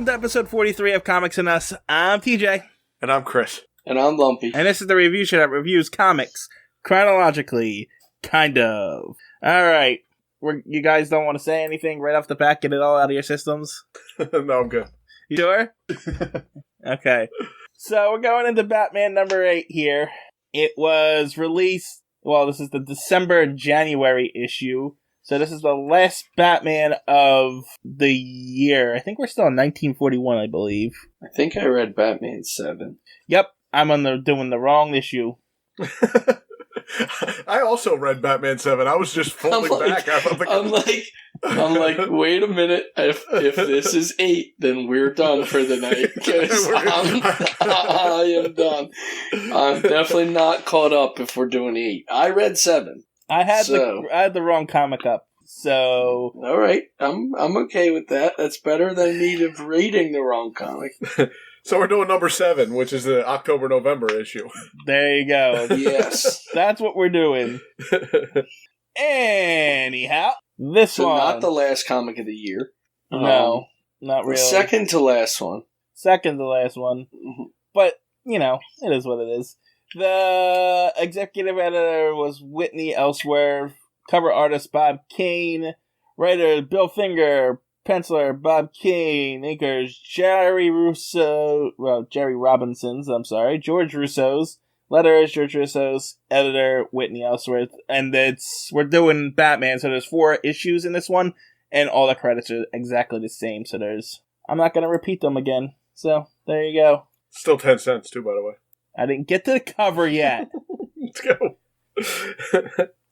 welcome to episode 43 of Comics and Us. I'm TJ. And I'm Chris. And I'm Lumpy. And this is the review show that reviews comics chronologically, kind of. Alright, you guys don't want to say anything right off the bat? Get it all out of your systems? No, I'm good. You sure? Okay. So we're going into Batman number 8 here. It was released, well, this is the December and January issue. So this is the last Batman of the year. I think we're still in 1941, I believe. I think I read Batman 7. Yep, I'm doing the wrong issue. I also read Batman 7. I was just folding back. I'm like, wait a minute. If this is 8, then we're done for the night. 'Cause I am done. I'm definitely not caught up if we're doing 8. I read 7. I had the wrong comic up, so... All right, I'm okay with that. That's better than me reading the wrong comic. So we're doing number 7, which is the October-November issue. There you go. Yes. That's what we're doing. Anyhow, this one... not the last comic of the year. No, not really. Second to last one. Second to last one. Mm-hmm. But, it is what it is. The executive editor was Whitney Elsworth, cover artist Bob Kane, writer Bill Finger, penciler Bob Kane, inkers Jerry Robinson's, George Russo's, letters George Russo's, editor Whitney Elsworth, and we're doing Batman, so there's 4 issues in this one, and all the credits are exactly the same, so I'm not going to repeat them again, so there you go. Still 10 cents too, by the way. I didn't get to the cover yet. Let's go.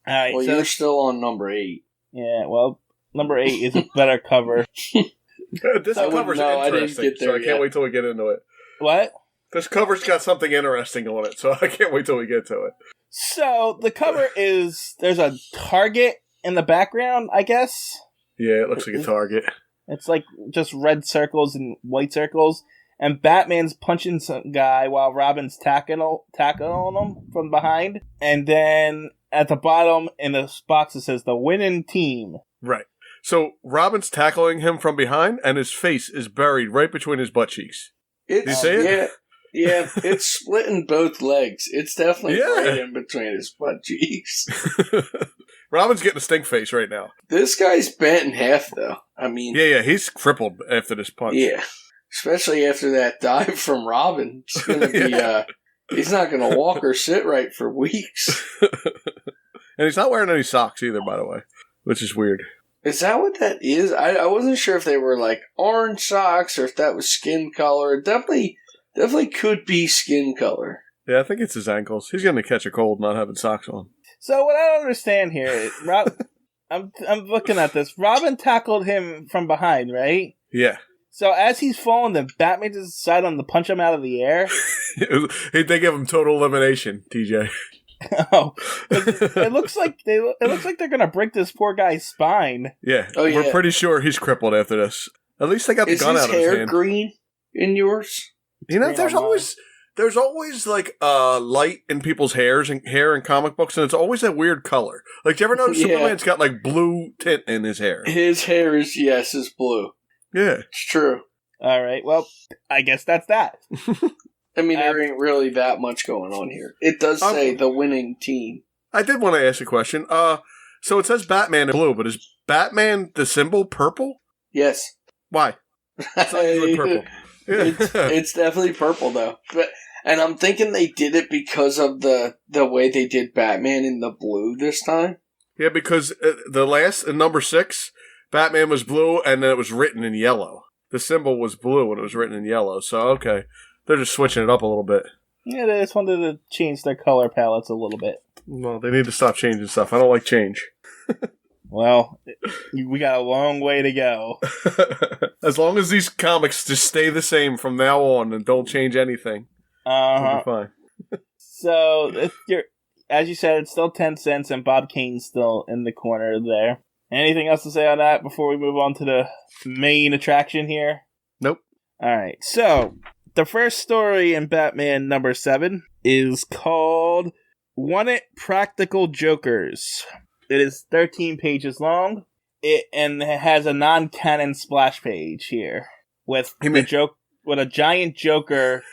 Alright, well, you're still on number 8. Yeah, well, number 8 is a better cover. This cover's interesting, so I can't wait till we get into it. What? This cover's got something interesting on it, so I can't wait till we get to it. So, the cover is, there's a target in the background, I guess? Yeah, it looks like a target. It's like just red circles and white circles. And Batman's punching some guy while Robin's tackling him from behind. And then at the bottom in the box it says the winning team. Right. So Robin's tackling him from behind and his face is buried right between his butt cheeks. Did you see it? Yeah, it's splitting both legs. It's definitely right in between his butt cheeks. Robin's getting a stink face right now. This guy's bent in half, though. I mean... Yeah, he's crippled after this punch. Yeah. Especially after that dive from Robin. It's going to be, he's not going to walk or sit right for weeks. And he's not wearing any socks either, by the way, which is weird. Is that what that is? I wasn't sure if they were like orange socks or if that was skin color. It definitely could be skin color. Yeah, I think it's his ankles. He's going to catch a cold not having socks on. So what I don't understand here is, I'm looking at this. Robin tackled him from behind, right? Yeah. So as he's falling, the Batman just decided to punch him out of the air. They give him total elimination, TJ. Oh, it looks like they're gonna break this poor guy's spine. Yeah, we're pretty sure he's crippled after this. At least they got the gun out of his hand. Is his hair green in yours? There's always like light in people's hair in comic books, and it's always that weird color. Like, do you ever notice Superman's got like blue tint in his hair? His hair is blue. Yeah. It's true. All right, well, I guess that's that. I mean, there ain't really that much going on here. It does say the winning team. I did want to ask a question. So it says Batman in blue, but is Batman the symbol purple? Yes. Why? It's not usually purple. Yeah. It's definitely purple, though. And I'm thinking they did it because of the way they did Batman in the blue this time. Yeah, because the last, in number 6... Batman was blue, and then it was written in yellow. The symbol was blue, and it was written in yellow. So, okay. They're just switching it up a little bit. Yeah, they just wanted to change their color palettes a little bit. Well, they need to stop changing stuff. I don't like change. Well, we got a long way to go. As long as these comics just stay the same from now on and don't change anything, we'll be fine. So, as you said, it's still 10 cents, and Bob Kane's still in the corner there. Anything else to say on that before we move on to the main attraction here? Nope. Alright, so the first story in Batman number 7 is called Wanted Practical Jokers. It is 13 pages long. It has a non-canon splash page here. with with a giant Joker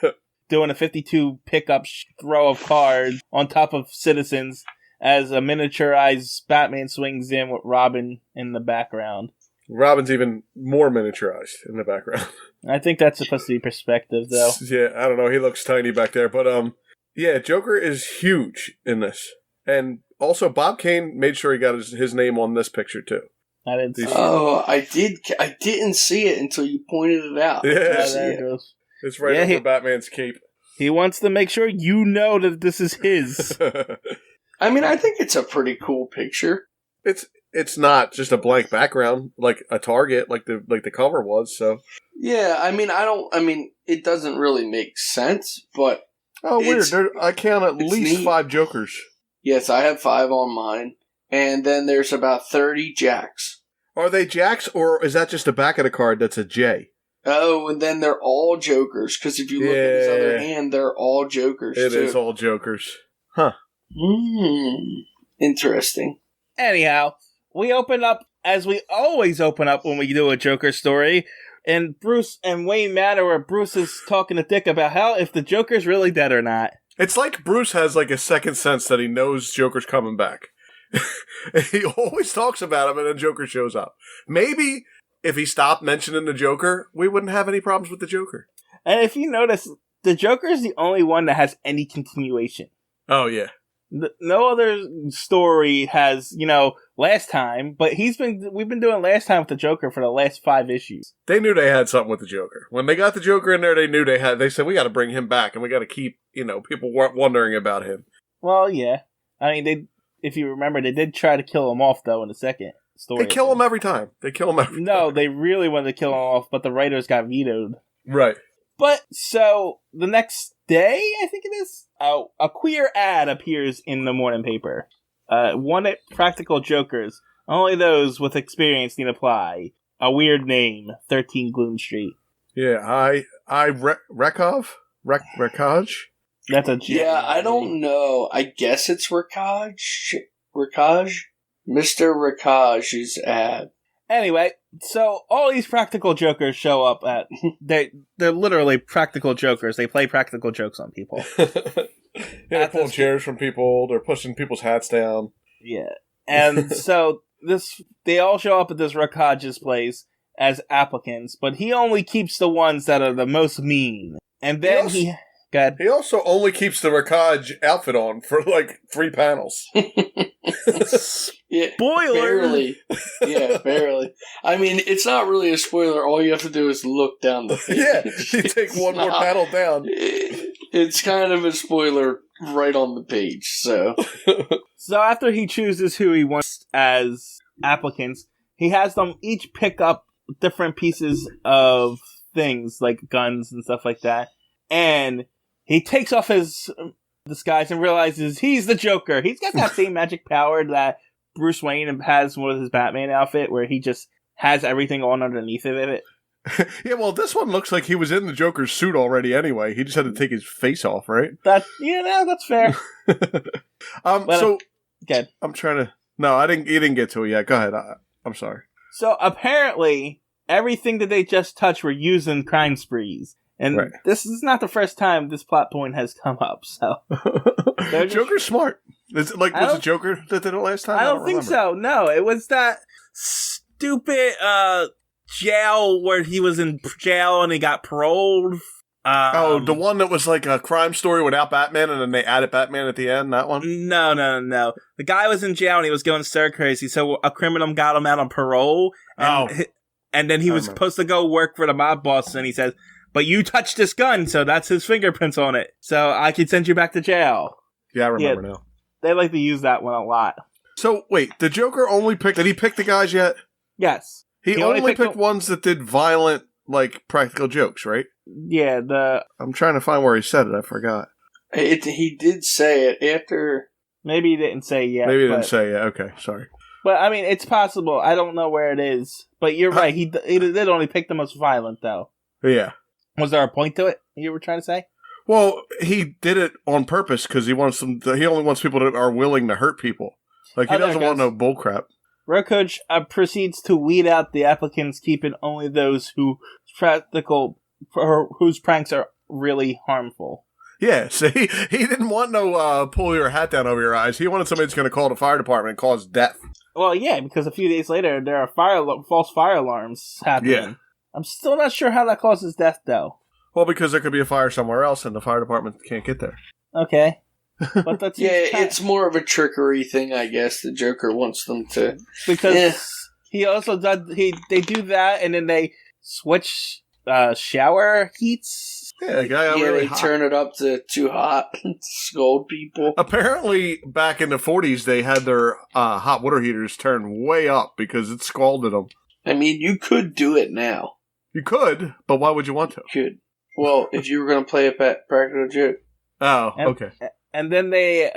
doing a 52 pickup throw of cards on top of citizens as a miniaturized Batman swings in with Robin in the background. Robin's even more miniaturized in the background. I think that's supposed to be perspective, though. Yeah, I don't know. He looks tiny back there. But, yeah, Joker is huge in this. And also, Bob Kane made sure he got his name on this picture, too. I didn't see it. Oh, I didn't see it until you pointed it out. Yeah, there it goes. It's right over Batman's cape. He wants to make sure you know that this is his. I mean, I think it's a pretty cool picture. It's not just a blank background like a Target, like the cover was. So yeah, I mean, it doesn't really make sense, but weird. I count at least 5 Jokers. Yes, I have 5 on mine, and then there's about 30 Jacks. Are they Jacks, or is that just the back of the card that's a J? Oh, and then they're all Jokers, because if you look at his other hand, they're all Jokers, It is all Jokers. Huh. Interesting. Anyhow, we open up, as we always open up when we do a Joker story, and Bruce and Wayne Manor, where Bruce is talking to Dick about how if the Joker's really dead or not. It's like Bruce has like a second sense that he knows Joker's coming back. He always talks about him, and then Joker shows up. Maybe if he stopped mentioning the Joker, we wouldn't have any problems with the Joker. And if you notice, the Joker is the only one that has any continuation. Oh, yeah. No other story has, last time, but we've been doing last time with the Joker for the last 5 issues. They knew they had something with the Joker. When they got the Joker in there, they said, we got to bring him back, and we got to keep, people wondering about him. Well, yeah. I mean, if you remember, they did try to kill him off, though, in the second story. They kill him every time. No, they really wanted to kill him off, but the writers got vetoed. Right. But, so, the next day, I think it is, a queer ad appears in the morning paper. Wanted practical jokers. Only those with experience need apply. A weird name, 13 Gloom Street. Yeah, Rekaj? That's a Yeah, I don't know. I guess it's Rekaj? Mr. Rekaj's ad. Anyway, so all these practical jokers show up at... They're literally practical jokers. They play practical jokes on people. They're pulling chairs from people. They're pushing people's hats down. Yeah. And so they all show up at this Rekaj's place as applicants, but he only keeps the ones that are the most mean. And then he also only keeps the Rekaj outfit on for like 3 panels. Yeah, spoiler! Barely. Yeah, barely. I mean, it's not really a spoiler. All you have to do is look down the page. Yeah, you take one more panel down. It's kind of a spoiler right on the page, so. So after he chooses who he wants as applicants, he has them each pick up different pieces of things, like guns and stuff like that. And he takes off his disguise and realizes he's the Joker. He's got that same magic power that Bruce Wayne has with his Batman outfit, where he just has everything on underneath of it. Yeah, well, this one looks like he was in the Joker's suit already anyway. He just had to take his face off, right? That's fair. So, good. I'm trying to... No, you didn't get to it yet. Go ahead. I'm sorry. So, apparently, everything that they just touched were used in crime sprees. And This is not the first time this plot point has come up, so... Joker's smart. Was it Joker that did it last time? I don't think so. No, it was that stupid jail where he was in jail and he got paroled. The one that was like a crime story without Batman, and then they added Batman at the end. That one? No. The guy was in jail and he was going stir crazy, so a criminal got him out on parole. And then he was supposed to go work for the mob boss, and he says, "But you touched this gun, so that's his fingerprints on it. So I could send you back to jail." Yeah, I remember now. They like to use that one a lot. So, wait, the Joker did he pick the guys yet? Yes. He only picked ones that did violent, practical jokes, right? Yeah, I'm trying to find where he said it, I forgot. He did say it after... Maybe he didn't say yet. Didn't say yet, okay, sorry. But, I mean, it's possible. I don't know where it is. But you're right, he did only pick the most violent, though. Yeah. Was there a point to it you were trying to say? Well, he did it on purpose because he only wants people that are willing to hurt people. He doesn't want no bullcrap. Rekaj proceeds to weed out the applicants, keeping only those whose practical, or whose pranks are really harmful. Yeah, see, he didn't want no pull your hat down over your eyes. He wanted somebody that's going to call the fire department and cause death. Well, yeah, because a few days later, there are false fire alarms happening. Yeah. I'm still not sure how that causes death, though. Well, because there could be a fire somewhere else, and the fire department can't get there. Okay. But that's it's more of a trickery thing, I guess. The Joker wants them to... Because he also does... They do that, and then they switch shower heats. Yeah, the guy really they turn it up to too hot to scold people. Apparently, back in the 40s, they had their hot water heaters turned way up because it scalded them. I mean, you could do it now. You could, but why would you want to? You could. Well, if you were going to play a practical joke. Oh, okay. And then they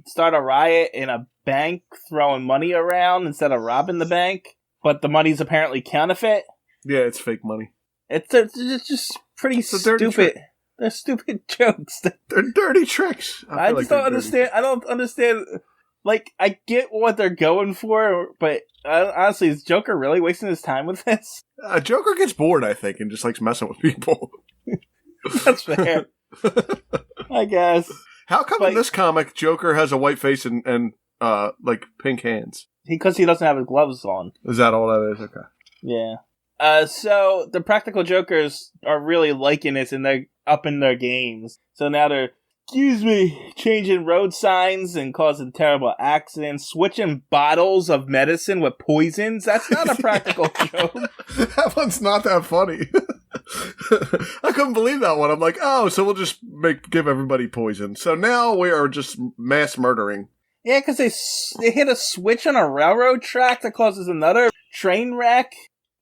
start a riot in a bank, throwing money around instead of robbing the bank. But the money's apparently counterfeit. Yeah, it's fake money. It's just pretty stupid. They're stupid jokes. They're dirty tricks. I just don't understand. I don't understand. Like, I get what they're going for, but honestly, is Joker really wasting his time with this? Joker gets bored, I think, and just likes messing with people. That's fair. I guess. How come in this comic, Joker has a white face and like, pink hands? Because he doesn't have his gloves on. Is that all that is? Okay. Yeah. So the practical jokers are really liking this, and they're upping their games. So now they're, changing road signs and causing terrible accidents, switching bottles of medicine with poisons. That's not a practical joke. That one's not that funny. I couldn't believe that one. I'm like, oh, so we'll just give everybody poison. So now we are just mass murdering. Yeah, because they hit a switch on a railroad track that causes another train wreck.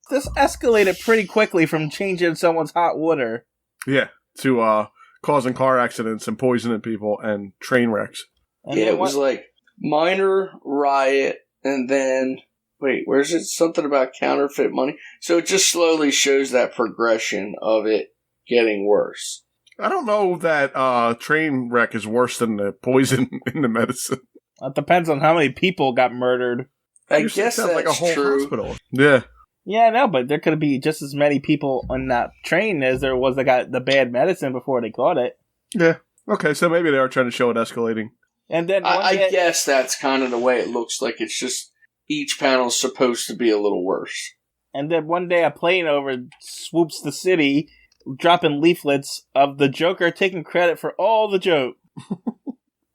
This escalated pretty quickly from changing someone's hot water. Yeah, to causing car accidents and poisoning people and train wrecks. And it was like minor riot, and then where's it? Something about counterfeit money. So it just slowly shows that progression of it getting worse. I don't know that train wreck is worse than the poison in the medicine. It depends on how many people got murdered. I guess that's like a whole true. Hospital. Yeah. Yeah, no, but there could be just as many people on that train as there was that got the bad medicine before they caught it. Yeah. Okay, so maybe they are trying to show it escalating. And then I guess that's kind of the way it looks like. It's just each panel's supposed to be a little worse. And then one day a plane over swoops the city, dropping leaflets of the Joker taking credit for all the joke.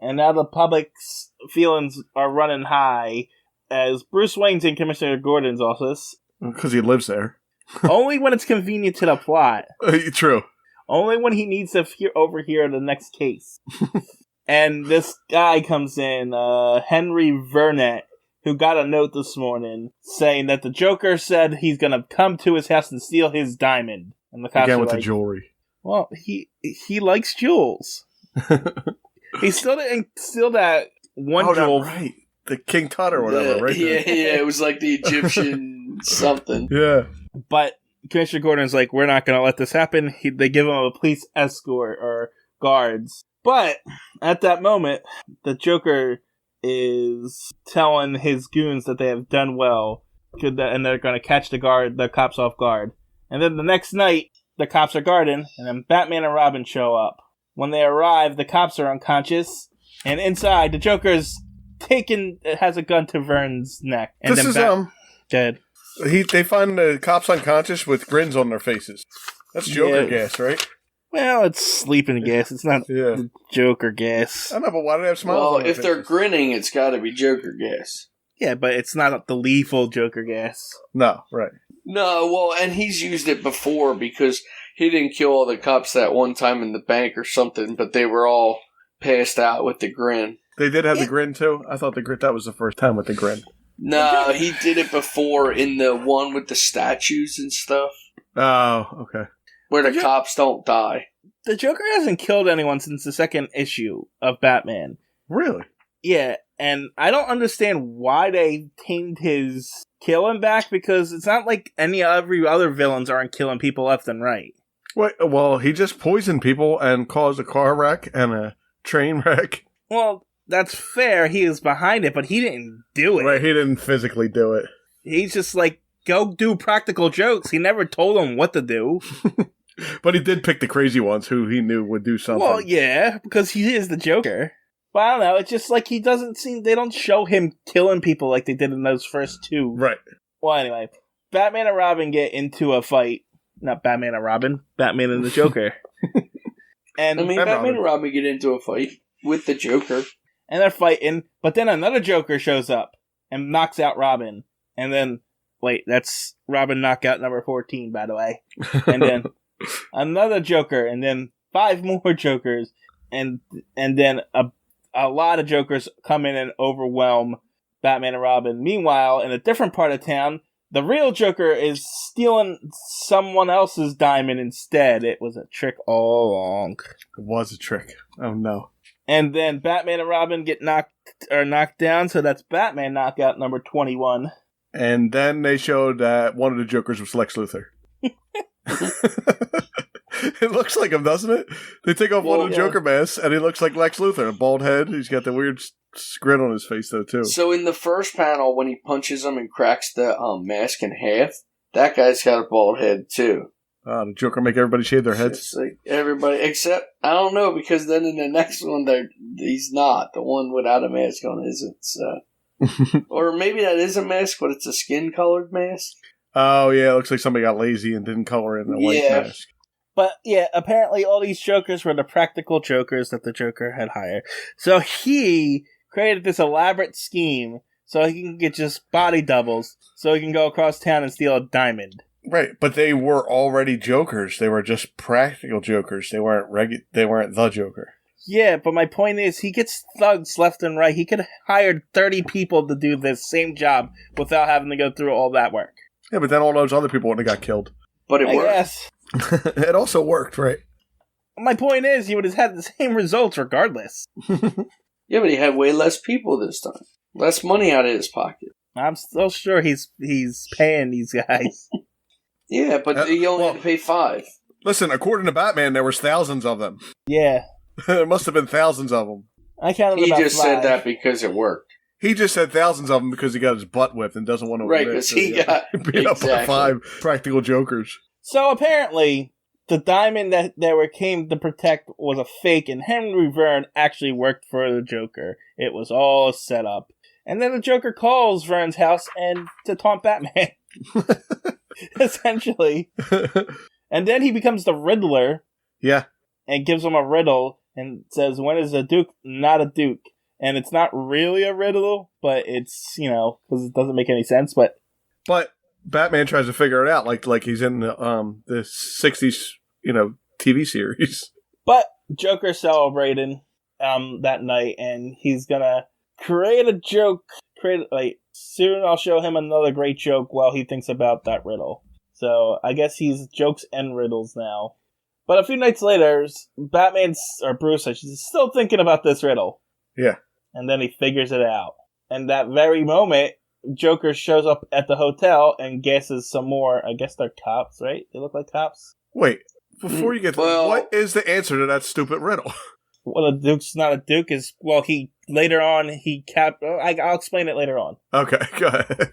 And now the public's feelings are running high as Bruce Wayne's in Commissioner Gordon's office. Because he lives there. Only when it's convenient to the plot. True. Only when he needs to overhear the next case. And this guy comes in, Henry Vernet, who got a note this morning saying that the Joker said he's going to come to his house and steal his diamond. And the cops again with like, the jewelry. Well, he likes jewels. He still didn't steal that one jewel. Right. The King Tut or whatever, right? Yeah, it was like the Egyptian something. Yeah. But Commissioner Gordon's like, we're not going to let this happen. They give him a police escort or guards. But at that moment, the Joker is telling his goons that they have done well, and they're going to catch the cops off guard. And then the next night, the cops are guarding, and then Batman and Robin show up. When they arrive, the cops are unconscious, and inside, the Joker's has a gun to Vern's neck. And this is dead. They find the cops unconscious with grins on their faces. That's Joker gas, right? Well, it's sleeping gas. It's not Joker gas. I know, but why do they have smiles on their faces? If they're grinning, it's got to be Joker gas. Yeah, but it's not the lethal Joker gas. No, right. No, well, and he's used it before because he didn't kill all the cops that one time in the bank or something, but they were all passed out with the grin. They did have the grin, too? I thought that was the first time with the grin. No, he did it before in the one with the statues and stuff. Oh, okay. Where the cops don't die. The Joker hasn't killed anyone since the second issue of Batman. Really? Yeah, and I don't understand why they tamed his killing back, because it's not like every other villains aren't killing people left and right. Wait, well, he just poisoned people and caused a car wreck and a train wreck. Well, that's fair. He was behind it, but he didn't do it. Right, he didn't physically do it. He's just like go do practical jokes. He never told them what to do. But he did pick the crazy ones who he knew would do something. Well, yeah, because he is the Joker. But I don't know, it's just like he doesn't seem... They don't show him killing people like they did in those first two. Right. Well, anyway, Batman and Robin get into a fight. Not Batman and Robin, Batman and the Joker. And Batman and Robin get into a fight with the Joker. And they're fighting, but then another Joker shows up and knocks out Robin. And then, wait, that's Robin knockout number 14, by the way. And then another Joker, and then 5 more Jokers, and then a lot of Jokers come in and overwhelm Batman and Robin. Meanwhile, in a different part of town, the real Joker is stealing someone else's diamond instead. It was a trick all along. It was a trick. Oh, no. And then Batman and Robin get knocked down, so that's Batman knockout number 21. And then they showed that one of the Jokers was Lex Luthor. It looks like him, doesn't it? They take off one of the Joker masks, and he looks like Lex Luthor. A bald head. He's got the weird grin on his face, though, too. So in the first panel, when he punches him and cracks the mask in half, that guy's got a bald head, too. The Joker make everybody shave their heads? It's like everybody, except, I don't know, because then in the next one, he's not. The one without a mask on isn't, so. Or maybe that is a mask, but it's a skin-colored mask. Oh, yeah, it looks like somebody got lazy and didn't color in a white mask. But, yeah, apparently all these Jokers were the practical Jokers that the Joker had hired. So he created this elaborate scheme so he can get just body doubles so he can go across town and steal a diamond. Right, but they were already Jokers. They were just practical Jokers. They weren't the Joker. Yeah, but my point is, he gets thugs left and right. He could have hired 30 people to do this same job without having to go through all that work. Yeah, but then all those other people wouldn't have got killed. But it worked. Yes. It also worked, right? My point is, he would have had the same results regardless. Yeah, but he had way less people this time. Less money out of his pocket. I'm still sure he's paying these guys. Yeah, but he only had to pay 5. Listen, according to Batman, there was thousands of them. Yeah. There must have been thousands of them. I counted He about just 5. said that because it worked. He just said thousands of them because he got his butt whipped and doesn't want to Right, because he got beat up by 5 practical Jokers. So apparently, the diamond that they came to protect was a fake, and Henry Vern actually worked for the Joker. It was all set up. And then the Joker calls Vern's house and to taunt Batman. Essentially. And then he becomes the Riddler. Yeah. And gives him a riddle and says, when is a duke not a duke? And it's not really a riddle, but it's, because it doesn't make any sense, but Batman tries to figure it out like he's in the 60s, TV series. But Joker's celebrating that night, and he's gonna create a joke. Soon I'll show him another great joke while he thinks about that riddle. So I guess he's jokes and riddles now. But a few nights later, Bruce is still thinking about this riddle. Yeah. And then he figures it out. And that very moment, Joker shows up at the hotel and guesses some more. I guess they're cops, right? They look like cops. Wait, before you get to what is the answer to that stupid riddle? Well, a duke's not a duke is, I'll explain it later on. Okay, go ahead.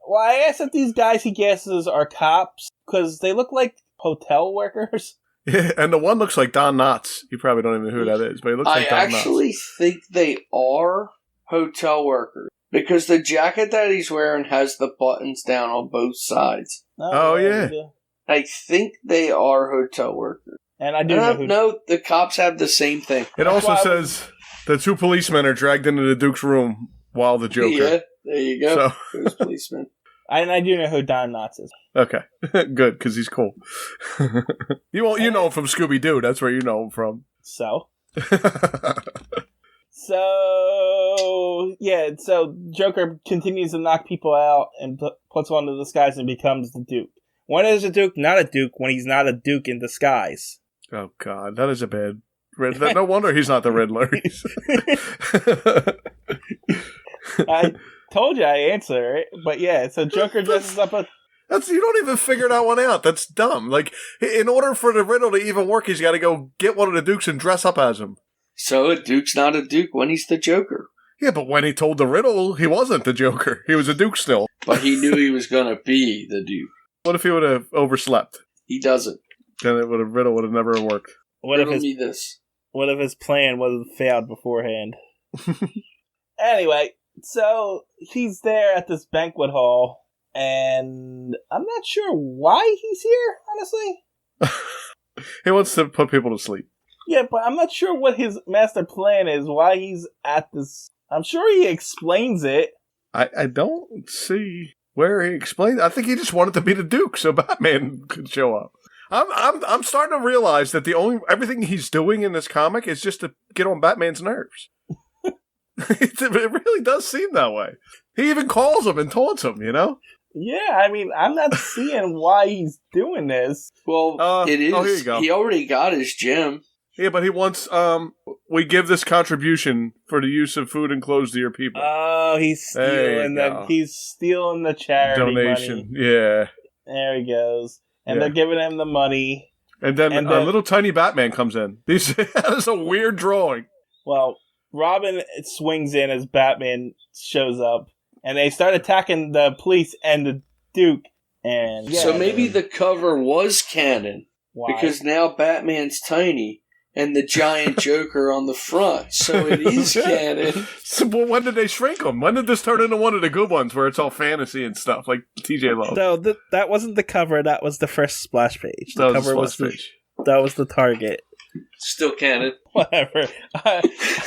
Well, I asked if these guys he guesses are cops, because they look like hotel workers. Yeah, and the one looks like Don Knotts. You probably don't even know who that is, but he looks like Don Knotts. I actually think they are hotel workers. Because the jacket that he's wearing has the buttons down on both sides. Oh yeah. I think they are hotel workers. And I do know the cops have the same thing. It also says the 2 policemen are dragged into the Duke's room while the Joker. Yeah, there you go. Those policemen. And I do know who Don Knotts is. Okay, good, because he's cool. You know him from Scooby-Doo. That's where you know him from. So Joker continues to knock people out and puts on the disguise and becomes the Duke. When is a Duke not a Duke when he's not a Duke in disguise? Oh, God, that is a bad... No wonder he's not the Riddler. I told you I answered it, but yeah, so Joker dresses up a... You don't even figure that one out. That's dumb. Like, in order for the riddle to even work, he's got to go get one of the Dukes and dress up as him. So a Duke's not a Duke when he's the Joker. Yeah, but when he told the riddle, he wasn't the Joker. He was a Duke still. but he knew he was going to be the Duke. What if he would have overslept? He doesn't. Then Riddle would have never worked. What me this. What if his plan was failed beforehand? Anyway, so he's there at this banquet hall, and I'm not sure why he's here, honestly. He wants to put people to sleep. Yeah, but I'm not sure what his master plan is, why he's at this. I'm sure he explains it. I don't see where he explained. I think he just wanted to be the Duke so Batman could show up. I'm starting to realize that everything he's doing in this comic is just to get on Batman's nerves. It really does seem that way. He even calls him and taunts him, you know? Yeah, I mean, I'm not seeing why he's doing this. Well, it is. Oh, here you go. He already got his gem. Yeah, but he wants, we give this contribution for the use of food and clothes to your people. Oh, he's stealing the charity donation. money. Yeah. There he goes. And they're giving him the money. And then a little tiny Batman comes in. That is a weird drawing. Well, Robin swings in as Batman shows up, and they start attacking the police and the Duke. And so maybe the cover was canon. Why? Because now Batman's tiny and the giant Joker on the front. So it is canon. So, well, when did they shrink him? When did this turn into one of the good ones where it's all fantasy and stuff like TJ loves? No, that wasn't the cover. That was the first splash page. The cover was that was the target. Still canon. Whatever.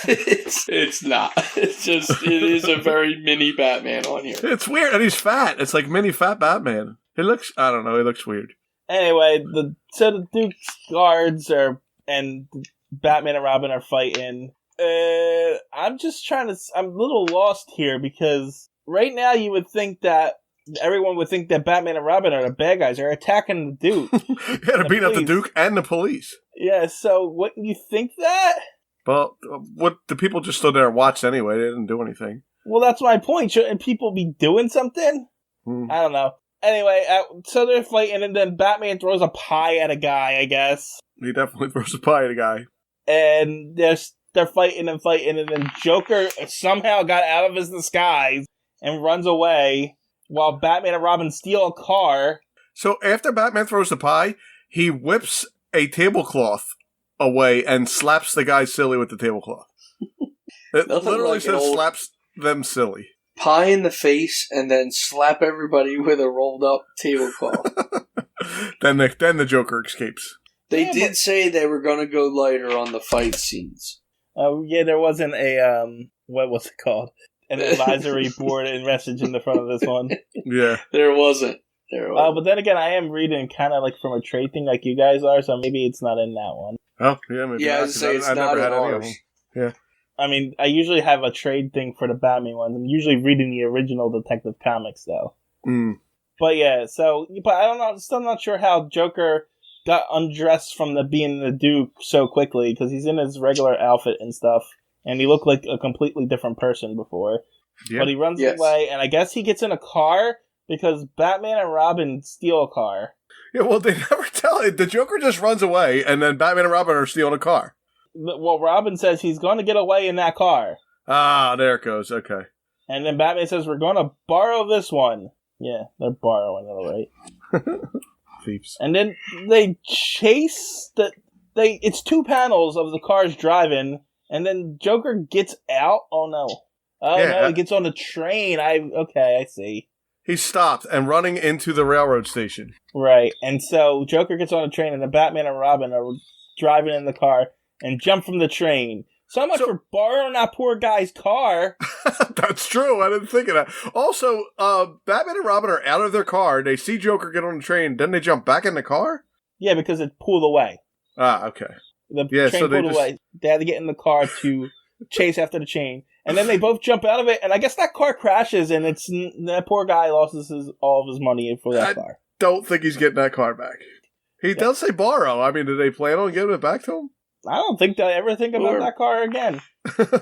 It's not. It's just, it is a very mini Batman on here. It's weird, and he's fat. It's like mini fat Batman. He looks weird. Anyway, so the Duke's guards and Batman and Robin are fighting. I'm a little lost here because right now you would think that everyone would think that Batman and Robin are the bad guys. They're attacking the Duke. Yeah, they're beating up the Duke and the police. Yeah, so wouldn't you think that? Well, the people just stood there and watched anyway. They didn't do anything. Well, that's my point. Shouldn't people be doing something? I don't know. Anyway, so they're fighting, and then Batman throws a pie at a guy, I guess. He definitely throws a pie at a guy. And they're fighting, and then Joker somehow got out of his disguise and runs away while Batman and Robin steal a car. So after Batman throws the pie, he whips a tablecloth away and slaps the guy silly with the tablecloth. It literally like says slaps them silly. Pie in the face and then slap everybody with a rolled up tablecloth. Then the Joker escapes. They did say they were going to go lighter on the fight scenes. Oh, yeah, there wasn't what was it called? An advisory board and message in the front of this one. Yeah. There wasn't. But then again, I am reading kind of like from a trade thing like you guys are, so maybe it's not in that one. Oh, yeah, maybe. Yeah, I was say it's not never had in any of ours. them. Yeah. I mean, I usually have a trade thing for the Batman ones. I'm usually reading the original Detective Comics, though. But yeah, but I don't know, I'm still not sure how Joker got undressed from being the Duke so quickly, because he's in his regular outfit and stuff, and he looked like a completely different person before. Yeah. But he runs away, and I guess he gets in a car, because Batman and Robin steal a car. Yeah, well, they never tell it. The Joker just runs away, and then Batman and Robin are stealing a car. Well, Robin says he's going to get away in that car. Ah, there it goes. Okay. And then Batman says, we're going to borrow this one. Yeah, they're borrowing it, all right. Thieves. And then they chase it's 2 panels of the cars driving, and then Joker gets out. Oh, no. He gets on the train. I see. He stopped and running into the railroad station. Right, and so Joker gets on the train, and the Batman and Robin are driving in the car and jump from the train. So much for borrowing that poor guy's car. That's true. I didn't think of that. Also, Batman and Robin are out of their car. They see Joker get on the train. Then they jump back in the car? Yeah, because it pulled away. Ah, okay. The train pulled away. They had to get in the car to chase after the train. And then they both jump out of it, and I guess that car crashes, and that poor guy loses all of his money for that car. Don't think he's getting that car back. He does say borrow. I mean, did they plan on giving it back to him? I don't think they'll ever think about that car again.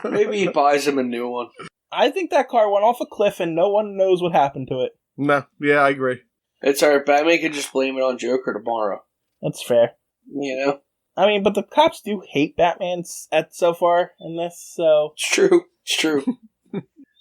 Maybe he buys him a new one. I think that car went off a cliff, and no one knows what happened to it. No, yeah, I agree. It's alright. Batman can just blame it on Joker tomorrow. That's fair. You know? I mean, but the cops do hate Batman so far in this, so... It's true.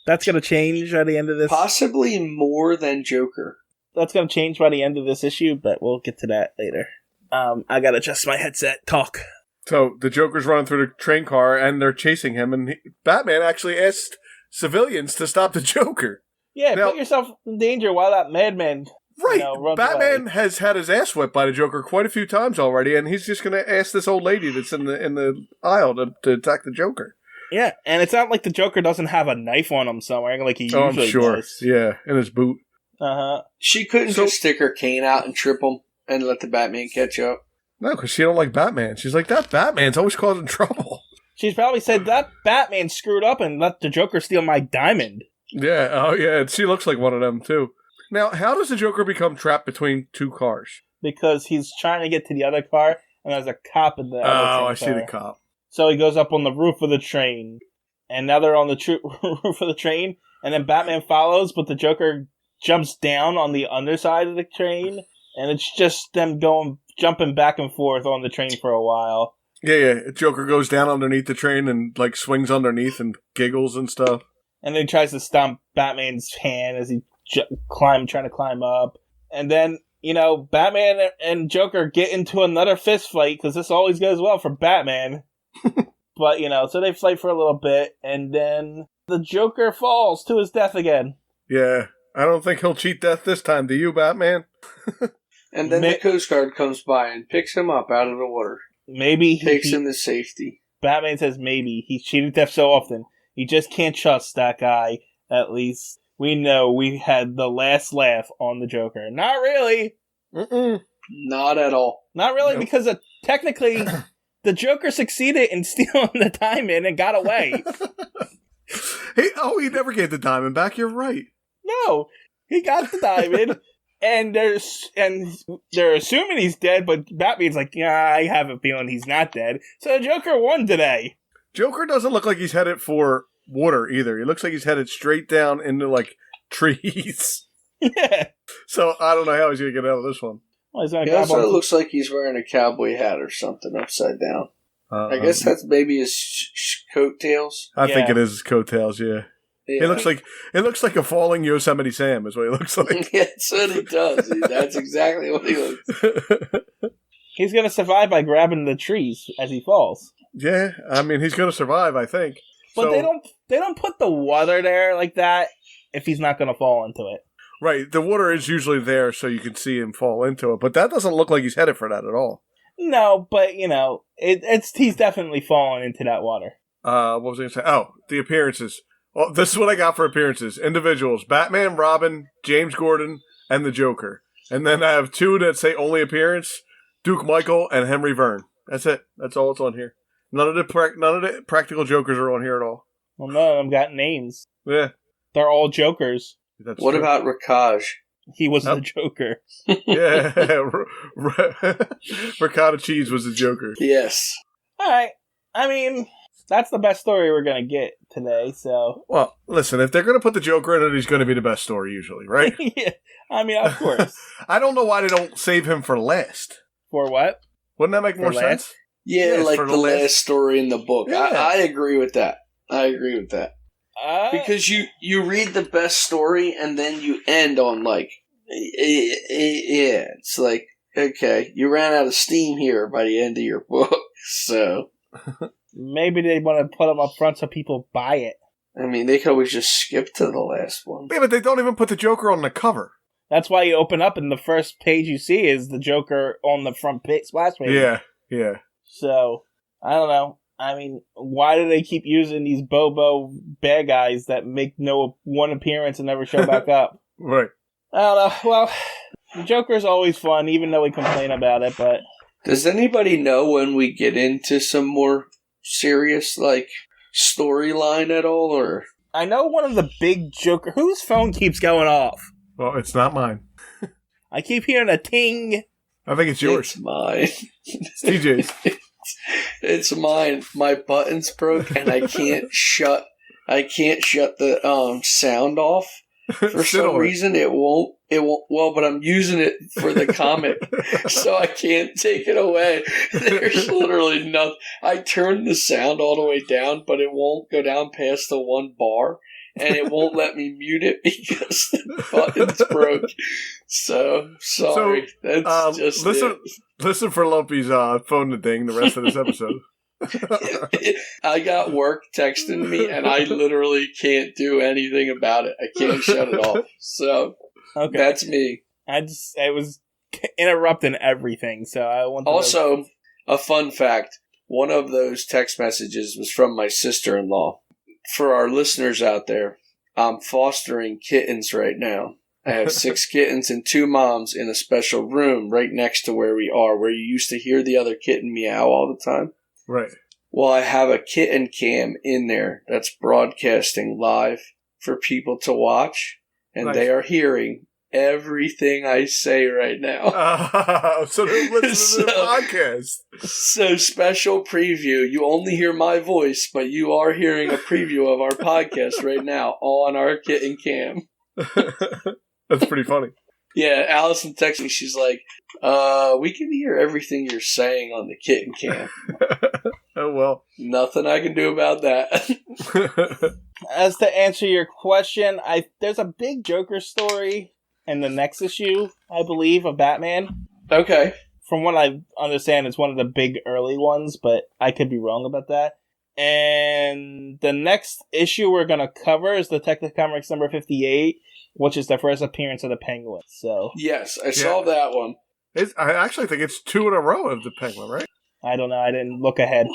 That's going to change by the end of this. Possibly more than Joker. That's going to change by the end of this issue, but we'll get to that later. I got to adjust my headset. Talk. So the Joker's running through the train car, and they're chasing him, and Batman actually asked civilians to stop the Joker. Yeah, now, put yourself in danger while that madman... Right. runs Batman away. has had his ass whipped by the Joker quite a few times already, and he's just going to ask this old lady that's in the aisle to attack the Joker. Yeah, and it's not like the Joker doesn't have a knife on him somewhere like he usually I'm sure. does. Yeah, in his boot. Uh-huh. She couldn't just stick her cane out and trip him and let the Batman catch up. No, because she don't like Batman. She's like, that Batman's always causing trouble. She's probably said, that Batman screwed up and let the Joker steal my diamond. Yeah, oh yeah, she looks like one of them, too. Now, how does the Joker become trapped between two cars? Because he's trying to get to the other car, and there's a cop in the other I car. see the cop. So he goes up on the roof of the train, and now they're on the roof of the train, and then Batman follows, but the Joker jumps down on the underside of the train, and it's just them jumping back and forth on the train for a while. Yeah. Joker goes down underneath the train and, like, swings underneath and giggles and stuff. And then he tries to stomp Batman's hand as he trying to climb up. And then, Batman and Joker get into another fist fight, because this always goes well for Batman. But, so they fight for a little bit, and then the Joker falls to his death again. Yeah, I don't think he'll cheat death this time. Do you, Batman? And then the Coast Guard comes by and picks him up out of the water. Maybe he takes him to safety. Batman says maybe. He's cheated death so often. He just can't trust that guy, at least. We know we had the last laugh on the Joker. Not really. Not at all. Not really, because technically, the Joker succeeded in stealing the diamond and got away. He never gave the diamond back. You're right. No, he got the diamond, and they're assuming he's dead, but Batman's like, yeah, I have a feeling he's not dead. So the Joker won today. Joker doesn't look like he's headed for water either. He looks like he's headed straight down into, like, trees. Yeah. So I don't know how he's going to get out of this one. Well, he also looks like he's wearing a cowboy hat or something upside down. I guess that's maybe his coattails. I think it is his coattails, yeah. It looks like a falling Yosemite Sam is what he looks like. Yeah, that's what he does. That's exactly what he looks. He's going to survive by grabbing the trees as he falls. Yeah, I mean, he's going to survive, I think. But they don't put the water there like that if he's not going to fall into it. Right, the water is usually there so you can see him fall into it, but that doesn't look like he's headed for that at all. No, but, he's definitely fallen into that water. What was I going to say? Oh, the appearances. Well, this is what I got for appearances. Individuals, Batman, Robin, James Gordon, and the Joker. And then I have two that say only appearance, Duke Michael and Henry Verne. That's it. That's all that's on here. None of the practical Jokers are on here at all. Well, none of them got names. Yeah. They're all Jokers. That's what true. about Rakaj? He was the Joker. Yeah. Ricotta Cheese was the Joker. Yes. All right. I mean, that's the best story we're going to get today, so... Well, listen, if they're going to put the Joker in it, he's going to be the best story usually, right? Yeah. I mean, of course. I don't know why they don't save him for last. For what? Wouldn't that make more sense? Yeah, yes, like the last story in the book. Yeah. I agree with that. Because you read the best story and then you end on like, yeah, it's like, okay, you ran out of steam here by the end of your book, so. Maybe they want to put them up front so people buy it. I mean, they could always just skip to the last one. Yeah, but they don't even put the Joker on the cover. That's why you open up and the first page you see is the Joker on the front splash page. Yeah. So, I don't know. I mean, why do they keep using these Bobo bad guys that make no one appearance and never show back up? Right. I don't know. Well, the Joker's always fun, even though we complain about it, but... Does anybody know when we get into some more serious, like, storyline at all, or... I know one of the big Joker... Whose phone keeps going off? Well, it's not mine. I keep hearing a ting. I think it's yours. It's mine. It's TJ's. It's mine. My button's broke and I can't shut the sound off. For some reason it won't well, but I'm using it for the comic. So I can't take it away. There's literally nothing. I turned the sound all the way down, but it won't go down past the one bar. and it won't let me mute it because the button's broke. So, sorry. That's just listen for Lumpy's phone to ding the rest of this episode. I got work texting me, and I literally can't do anything about it. I can't shut it off. So, that's me. I was interrupting everything, so I want to... Also, a fun fact. One of those text messages was from my sister-in-law. For our listeners out there, I'm fostering kittens right now. I have 6 kittens and 2 moms in a special room right next to where we are, where you used to hear the other kitten meow all the time. Right. Well, I have a kitten cam in there that's broadcasting live for people to watch, and they are hearing everything I say right now. So they're listening to the podcast. So special preview. You only hear my voice, but you are hearing a preview of our podcast right now on our kitten cam. That's pretty funny. Yeah, Allison texted me. She's like, we can hear everything you're saying on the kitten cam. Oh, well. Nothing I can do about that. As to answer your question, there's a big Joker story in the next issue, I believe, of Batman. Okay. From what I understand, it's one of the big early ones, but I could be wrong about that. And the next issue we're going to cover is Detective Comics number 58, which is the first appearance of the Penguin. So yes, I saw that one. I actually think it's 2 in a row of the Penguin, right? I don't know. I didn't look ahead.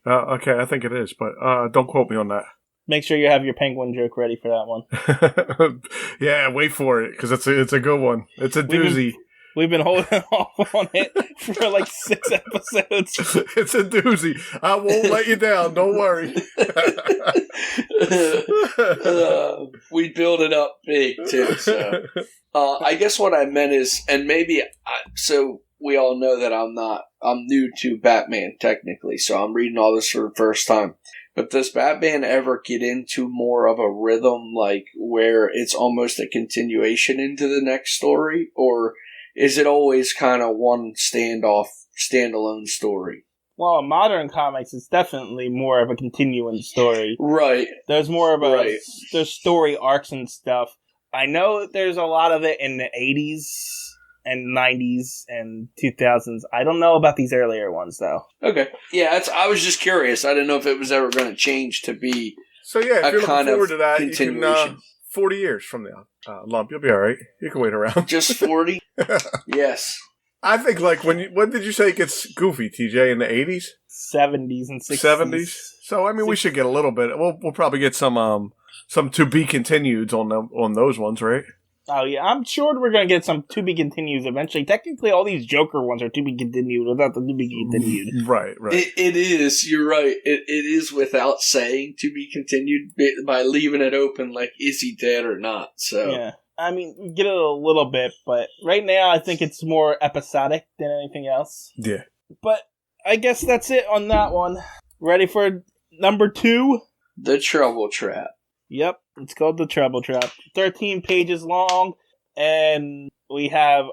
Okay, I think it is, but don't quote me on that. Make sure you have your Penguin joke ready for that one. Yeah, wait for it, because it's a good one. It's a doozy. We've been holding off on it for like 6 episodes. It's a doozy. I won't let you down. Don't worry. We build it up big, too. So, I guess what I meant is, and maybe, so we all know that I'm new to Batman, technically, so I'm reading all this for the first time. But does Batman ever get into more of a rhythm, like, where it's almost a continuation into the next story? Or is it always kind of one standalone story? Well, in modern comics, it's definitely more of a continuing story. Right. There's more of there's story arcs and stuff. I know there's a lot of it in the 80s and 90s and 2000s. I don't know about these earlier ones, though. Okay. Yeah, I was just curious. I didn't know if it was ever going to change to be so yeah, if you're looking forward to that, you can 40 years from now, Lump, you'll be all right. You can wait around. Just 40? Yes. I think, like, when did you say it gets goofy, TJ, in the 80s? 70s and 60s. 70s? So, I mean, we should get a little bit. We'll probably get some to be continueds on those ones, right? Oh, yeah. I'm sure we're going to get some to be continues eventually. Technically, all these Joker ones are to be continued without the to be continued. Right. It is. You're right. It is without saying to be continued by leaving it open, like, is he dead or not? So yeah. I mean, we get it a little bit, but right now I think it's more episodic than anything else. Yeah. But I guess that's it on that one. Ready for number 2? The Trouble Trap. Yep, it's called The Trouble Trap. 13 pages long, and we have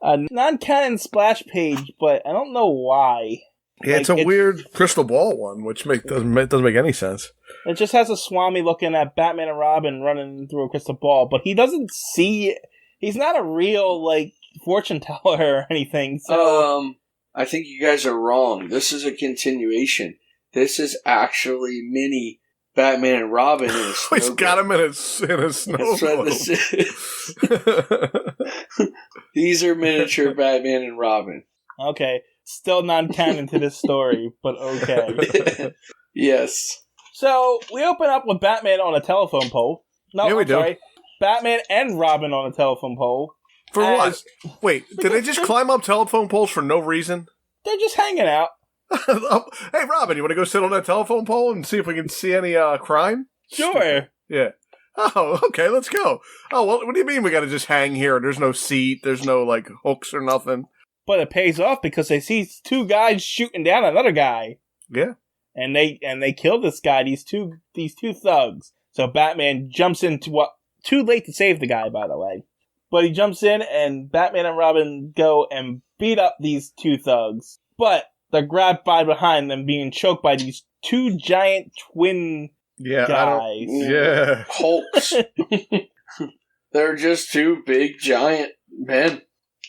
a non-canon splash page, but I don't know why. Yeah, it's a weird crystal ball one, which doesn't make any sense. It just has a Swami looking at Batman and Robin running through a crystal ball, but he doesn't see... He's not a real, like, fortune teller or anything, so... I think you guys are wrong. This is a continuation. This is actually mini Batman and Robin in a snow He's got him in a snow That's what this is. These are miniature Batman and Robin. Okay. Still non-canon to this story, but okay. Yes. So, we open up with Batman on a telephone pole. No, yeah, we do. Sorry. Batman and Robin on a telephone pole. For what? Wait, did they just climb up telephone poles for no reason? They're just hanging out. Hey, Robin, you want to go sit on that telephone pole and see if we can see any crime? Sure. Yeah. Oh, okay, let's go. Oh, well, what do you mean we got to just hang here? There's no seat, there's no, like, hooks or nothing. But it pays off because they see 2 guys shooting down another guy. Yeah. And they kill this guy, these two thugs. So Batman jumps into what... Too late to save the guy, by the way. But he jumps in, and Batman and Robin go and beat up these 2 thugs. But they're grabbed by behind them, being choked by these 2 giant twin Yeah, guys. Yeah. Hulks. They're just two big giant men.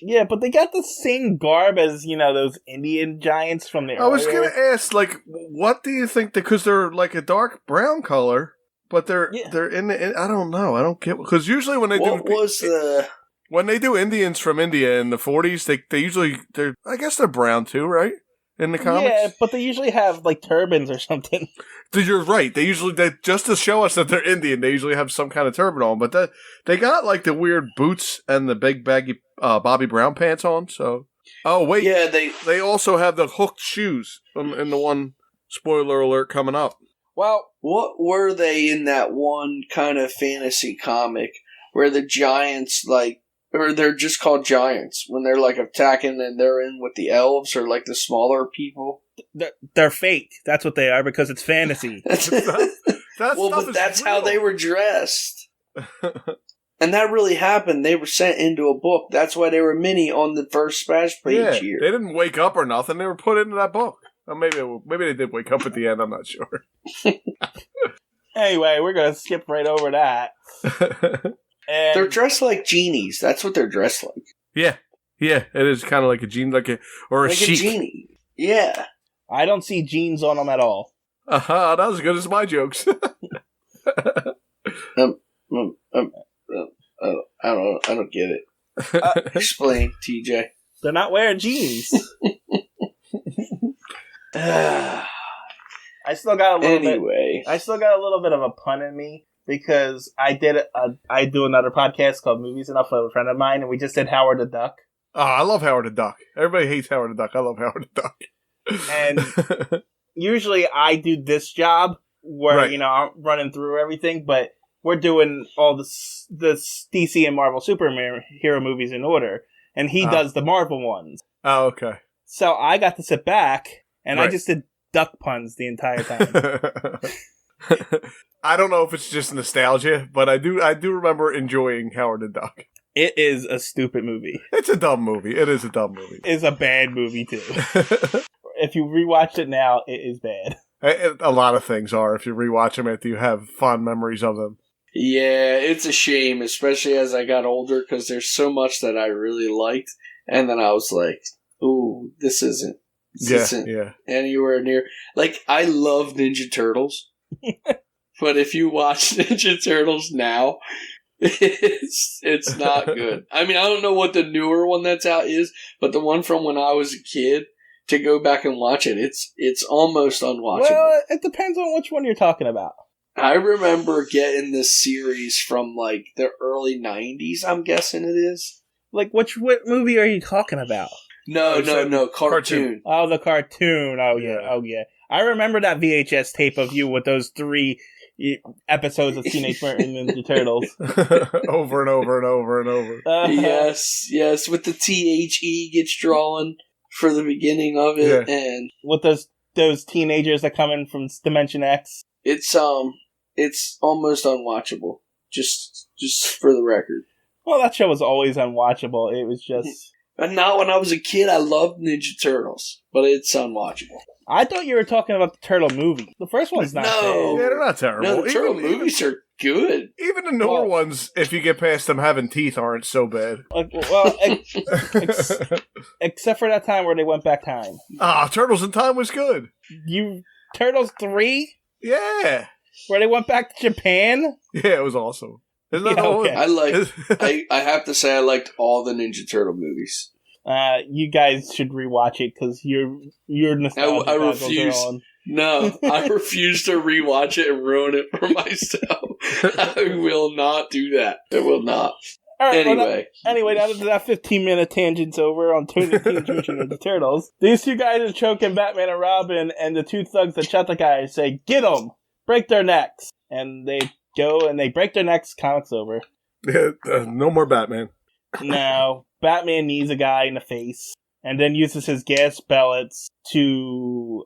Yeah, but they got the same garb as, those Indian giants from the I was earlier- going to ask, what do you think? Because they're like a dark brown color, but they're in I don't know. I don't get, because usually when they when they do Indians from India in the 40s, they usually, I guess they're brown too, right? In the comics? Yeah, but they usually have, turbans or something. You're right. They just to show us that they're Indian, they usually have some kind of turban on. But they got, the weird boots and the big baggy Bobby Brown pants on, so... Oh, wait. Yeah, they also have the hooked shoes in the one, spoiler alert, coming up. Well... What were they in that one kind of fantasy comic where the giants, or they're just called giants when they're attacking and they're in with the elves or the smaller people? They're fake. That's what they are because it's fantasy. That's how they were dressed. And that really happened. They were sent into a book. That's why they were mini on the first splash page here. They didn't wake up or nothing. They were put into that book. Or maybe they did wake up at the end. I'm not sure. Anyway, we're going to skip right over that. And they're dressed like genies. That's what they're dressed like. Yeah. Yeah, it is kind of like a genie, or a sheik. A genie. Yeah. I don't see jeans on them at all. That was as good as my jokes. I don't get it. Explain, TJ. They're not wearing jeans. I still got a little bit. I still got a little bit of a pun in me because I do another podcast called Movies Enough with a friend of mine, and we just did Howard the Duck. Oh, I love Howard the Duck. Everybody hates Howard the Duck. I love Howard the Duck. And usually I do this job where I'm running through everything, but we're doing all the DC and Marvel superhero movies in order, and he does the Marvel ones. Oh, okay. So I got to sit back, and I just did duck puns the entire time. I don't know if it's just nostalgia, but I do remember enjoying Howard the Duck. It is a stupid movie. It's a dumb movie. It is a dumb movie. It's a bad movie, too. If you rewatch it now, it is bad. A lot of things are if you rewatch them after you have fond memories of them. Yeah, it's a shame, especially as I got older, because there's so much that I really liked, and then I was like, ooh, this isn't anywhere near. I love Ninja Turtles, but if you watch Ninja Turtles now, it's not good. I mean, I don't know what the newer one that's out is, but the one from when I was a kid, to go back and watch it, it's almost unwatchable. Well, it depends on which one you're talking about. I remember getting this series from the early 90s, I'm guessing it is. What movie are you talking about? No, cartoon. Oh, the cartoon. Oh, yeah. I remember that VHS tape of you with those 3 episodes of Teenage Mutant Ninja Turtles. Over and over and over and over. Yes, with the THE gets drawn for the beginning of it, and with those teenagers that come in from Dimension X. It's almost unwatchable. Just for the record. Well, that show was always unwatchable. It was just... But not when I was a kid. I loved Ninja Turtles, but it's unwatchable. I thought you were talking about the Turtle movie. The first one's not bad. Yeah, they're not terrible. No, the Turtle movies are good. Even the newer ones, if you get past them having teeth, aren't so bad. Except for that time where they went back time. Turtles in Time was good. Turtles 3? Yeah. Where they went back to Japan? Yeah, it was awesome. Isn't that the one? I have to say I liked all the Ninja Turtle movies. You guys should rewatch it because you're nostalgic. I refuse. No, I refuse to rewatch it and ruin it for myself. I will not do that. I will not. All right, anyway, now that 15-minute tangent's over on Teenage Mutant Ninja Turtles, these two guys are choking Batman and Robin, and the two thugs that shot the guy say, "Get them! Break their necks!" And they go and they break their necks. Comics over. No more Batman. No, Batman knees a guy in the face. and then uses his gas pellets to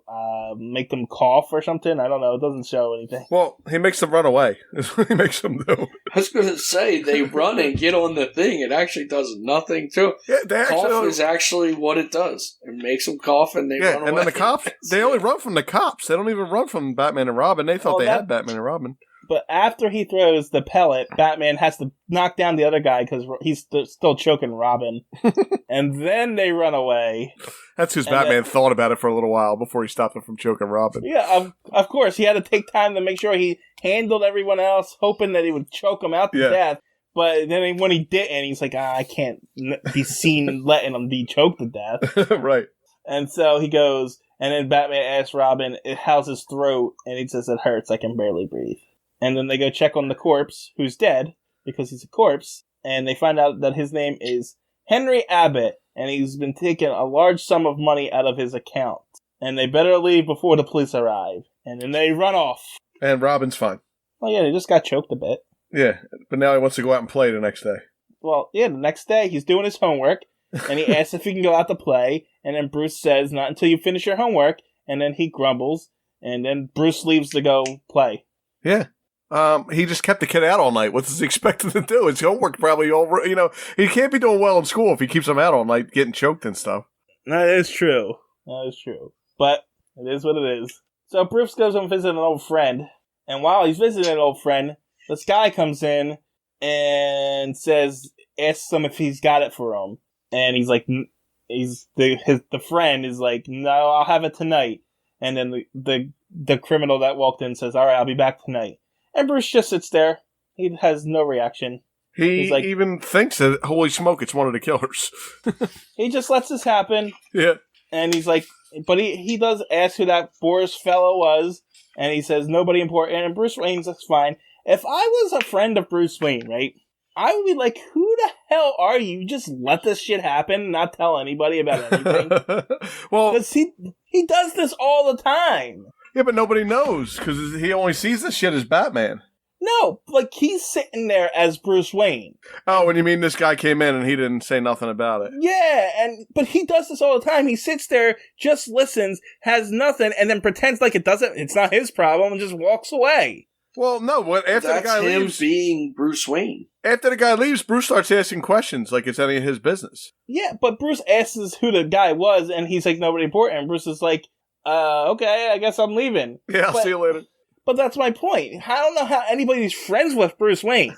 make them cough or something. I don't know. It doesn't show anything. Well, he makes them run away. That's what he makes them do. I was going to say, they run and get on the thing. It actually does nothing to Yeah, they cough is actually what it does. It makes them cough and they run away. And then the cops, they only run from the cops. They don't even run from Batman and Robin. They thought had Batman and Robin. But after he throws the pellet, Batman has to knock down the other guy because he's still choking Robin. And then they run away. That's because Batman thought about it for a little while before he stopped him from choking Robin. Yeah, of course. He had to take time to make sure he handled everyone else, hoping that he would choke him out to death. But then when he didn't, he's like, I can't be seen letting him be choked to death. Right. And so he goes, and then Batman asks Robin, how's his throat? And he says, it hurts. I can barely breathe. And then they go check on the corpse, who's dead, because he's a corpse, and they find out that his name is Henry Abbott, and he's been taking a large sum of money out of his account. And they better leave before the police arrive. And then they run off. And Robin's fine. Well, yeah, they just got choked a bit. Yeah, but now he wants to go out and play the next day. Well, yeah, the next day he's doing his homework, and he asks if he can go out to play, and then Bruce says, not until you finish your homework, and then he grumbles, and then Bruce leaves to go play. Yeah. He just kept the kid out all night. What's he expected to do? His homework probably all, he can't be doing well in school if he keeps him out all night getting choked and stuff. That is true. But it is what it is. So Bruce goes and visits an old friend, and while he's visiting an old friend, this guy comes in and asks him if he's got it for him. And he's like, the friend is like, no, I'll have it tonight. And then the criminal that walked in says, all right, I'll be back tonight. And Bruce just sits there. He has no reaction. He even thinks that, holy smoke, it's one of the killers. He just lets this happen. Yeah. And he's like, but he does ask who that Boris fellow was. And he says, nobody important. And Bruce Wayne's like, fine. If I was a friend of Bruce Wayne, right, I would be like, who the hell are you? Just let this shit happen and not tell anybody about anything. Well, because he does this all the time. Yeah, but nobody knows, because he only sees this shit as Batman. No, like, he's sitting there as Bruce Wayne. Oh, and you mean this guy came in and he didn't say nothing about it? Yeah, but he does this all the time. He sits there, just listens, has nothing, and then pretends like it's not his problem, and just walks away. Well, no, after the guy leaves... That's him being Bruce Wayne. After the guy leaves, Bruce starts asking questions like it's any of his business. Yeah, but Bruce asks who the guy was, and he's like, nobody important, and Bruce is like, okay, I guess I'm leaving. Yeah, I'll see you later. But that's my point. I don't know how anybody's friends with Bruce Wayne.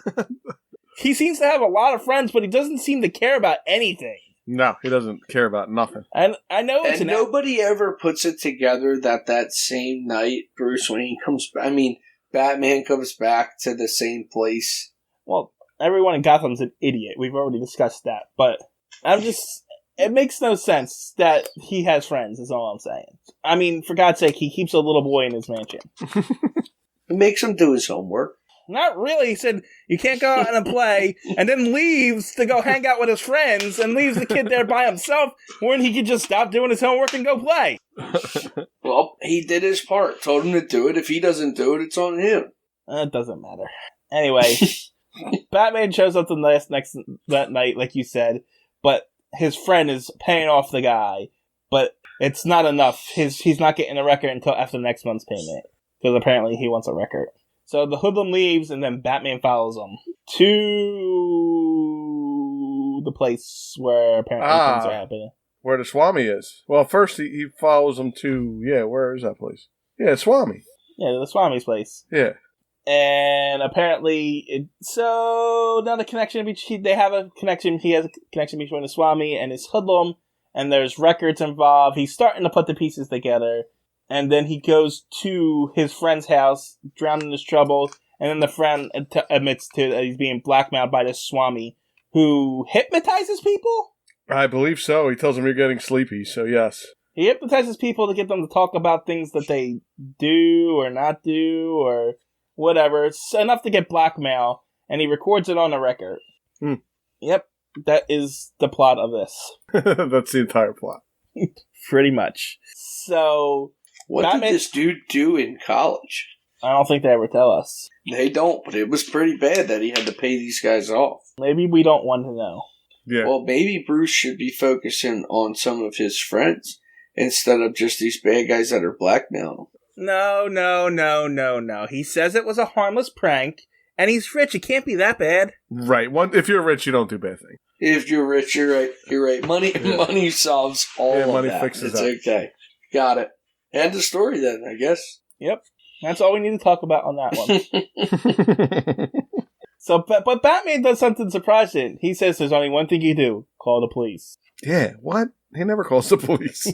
He seems to have a lot of friends, but he doesn't seem to care about anything. No, he doesn't care about nothing. And I know it's... And nobody ever puts it together that same night Bruce Wayne comes back. I mean, Batman comes back to the same place. Well, everyone in Gotham's an idiot. We've already discussed that. But it makes no sense that he has friends, is all I'm saying. I mean, for God's sake, he keeps a little boy in his mansion. It makes him do his homework. Not really. He said, you can't go out and play, and then leaves to go hang out with his friends, and leaves the kid there by himself, when he could just stop doing his homework and go play. Well, he did his part. Told him to do it. If he doesn't do it, it's on him. It doesn't matter. Anyway, Batman shows up that night, like you said, but his friend is paying off the guy, but it's not enough. He's not getting a record until after next month's payment, because apparently he wants a record. So the hoodlum leaves, and then Batman follows him to the place where apparently things are happening. Where the Swami is. Well, first he follows him to, where is that place? Yeah, Swami. Yeah, the Swami's place. Yeah. And apparently, so now the connection they have a connection. He has a connection between the Swami and his hoodlum, and there's records involved. He's starting to put the pieces together, and then he goes to his friend's house, drowning his trouble, and then the friend admits to that he's being blackmailed by this Swami, who hypnotizes people. I believe so. He tells him you're getting sleepy, so yes. He hypnotizes people to get them to talk about things that they do or not do, or whatever. It's enough to get blackmail, and he records it on a record. Yep, that is the plot of this. That's the entire plot. Pretty much. So, what did this dude do in college? I don't think they ever tell us. They don't, but it was pretty bad that he had to pay these guys off. Maybe we don't want to know. Yeah. Well, maybe Bruce should be focusing on some of his friends instead of just these bad guys that are blackmailing him. No. He says it was a harmless prank, and he's rich. It can't be that bad. Right. If you're rich, you don't do bad things. If you're rich, you're right. You're right. Money solves all of money that. fixes it's that. okay. Got it. End of story then, I guess. Yep. That's all we need to talk about on that one. So, but Batman does something surprising. He says there's only one thing you do. Call the police. Yeah, what? He never calls the police.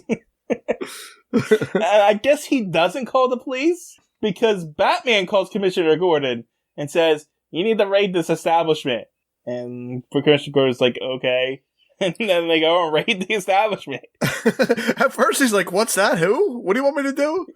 And I guess he doesn't call the police because Batman calls Commissioner Gordon and says, you need to raid this establishment. And Commissioner Gordon's like, okay. And then they go and raid the establishment. At first he's like, what's that? Who? What do you want me to do?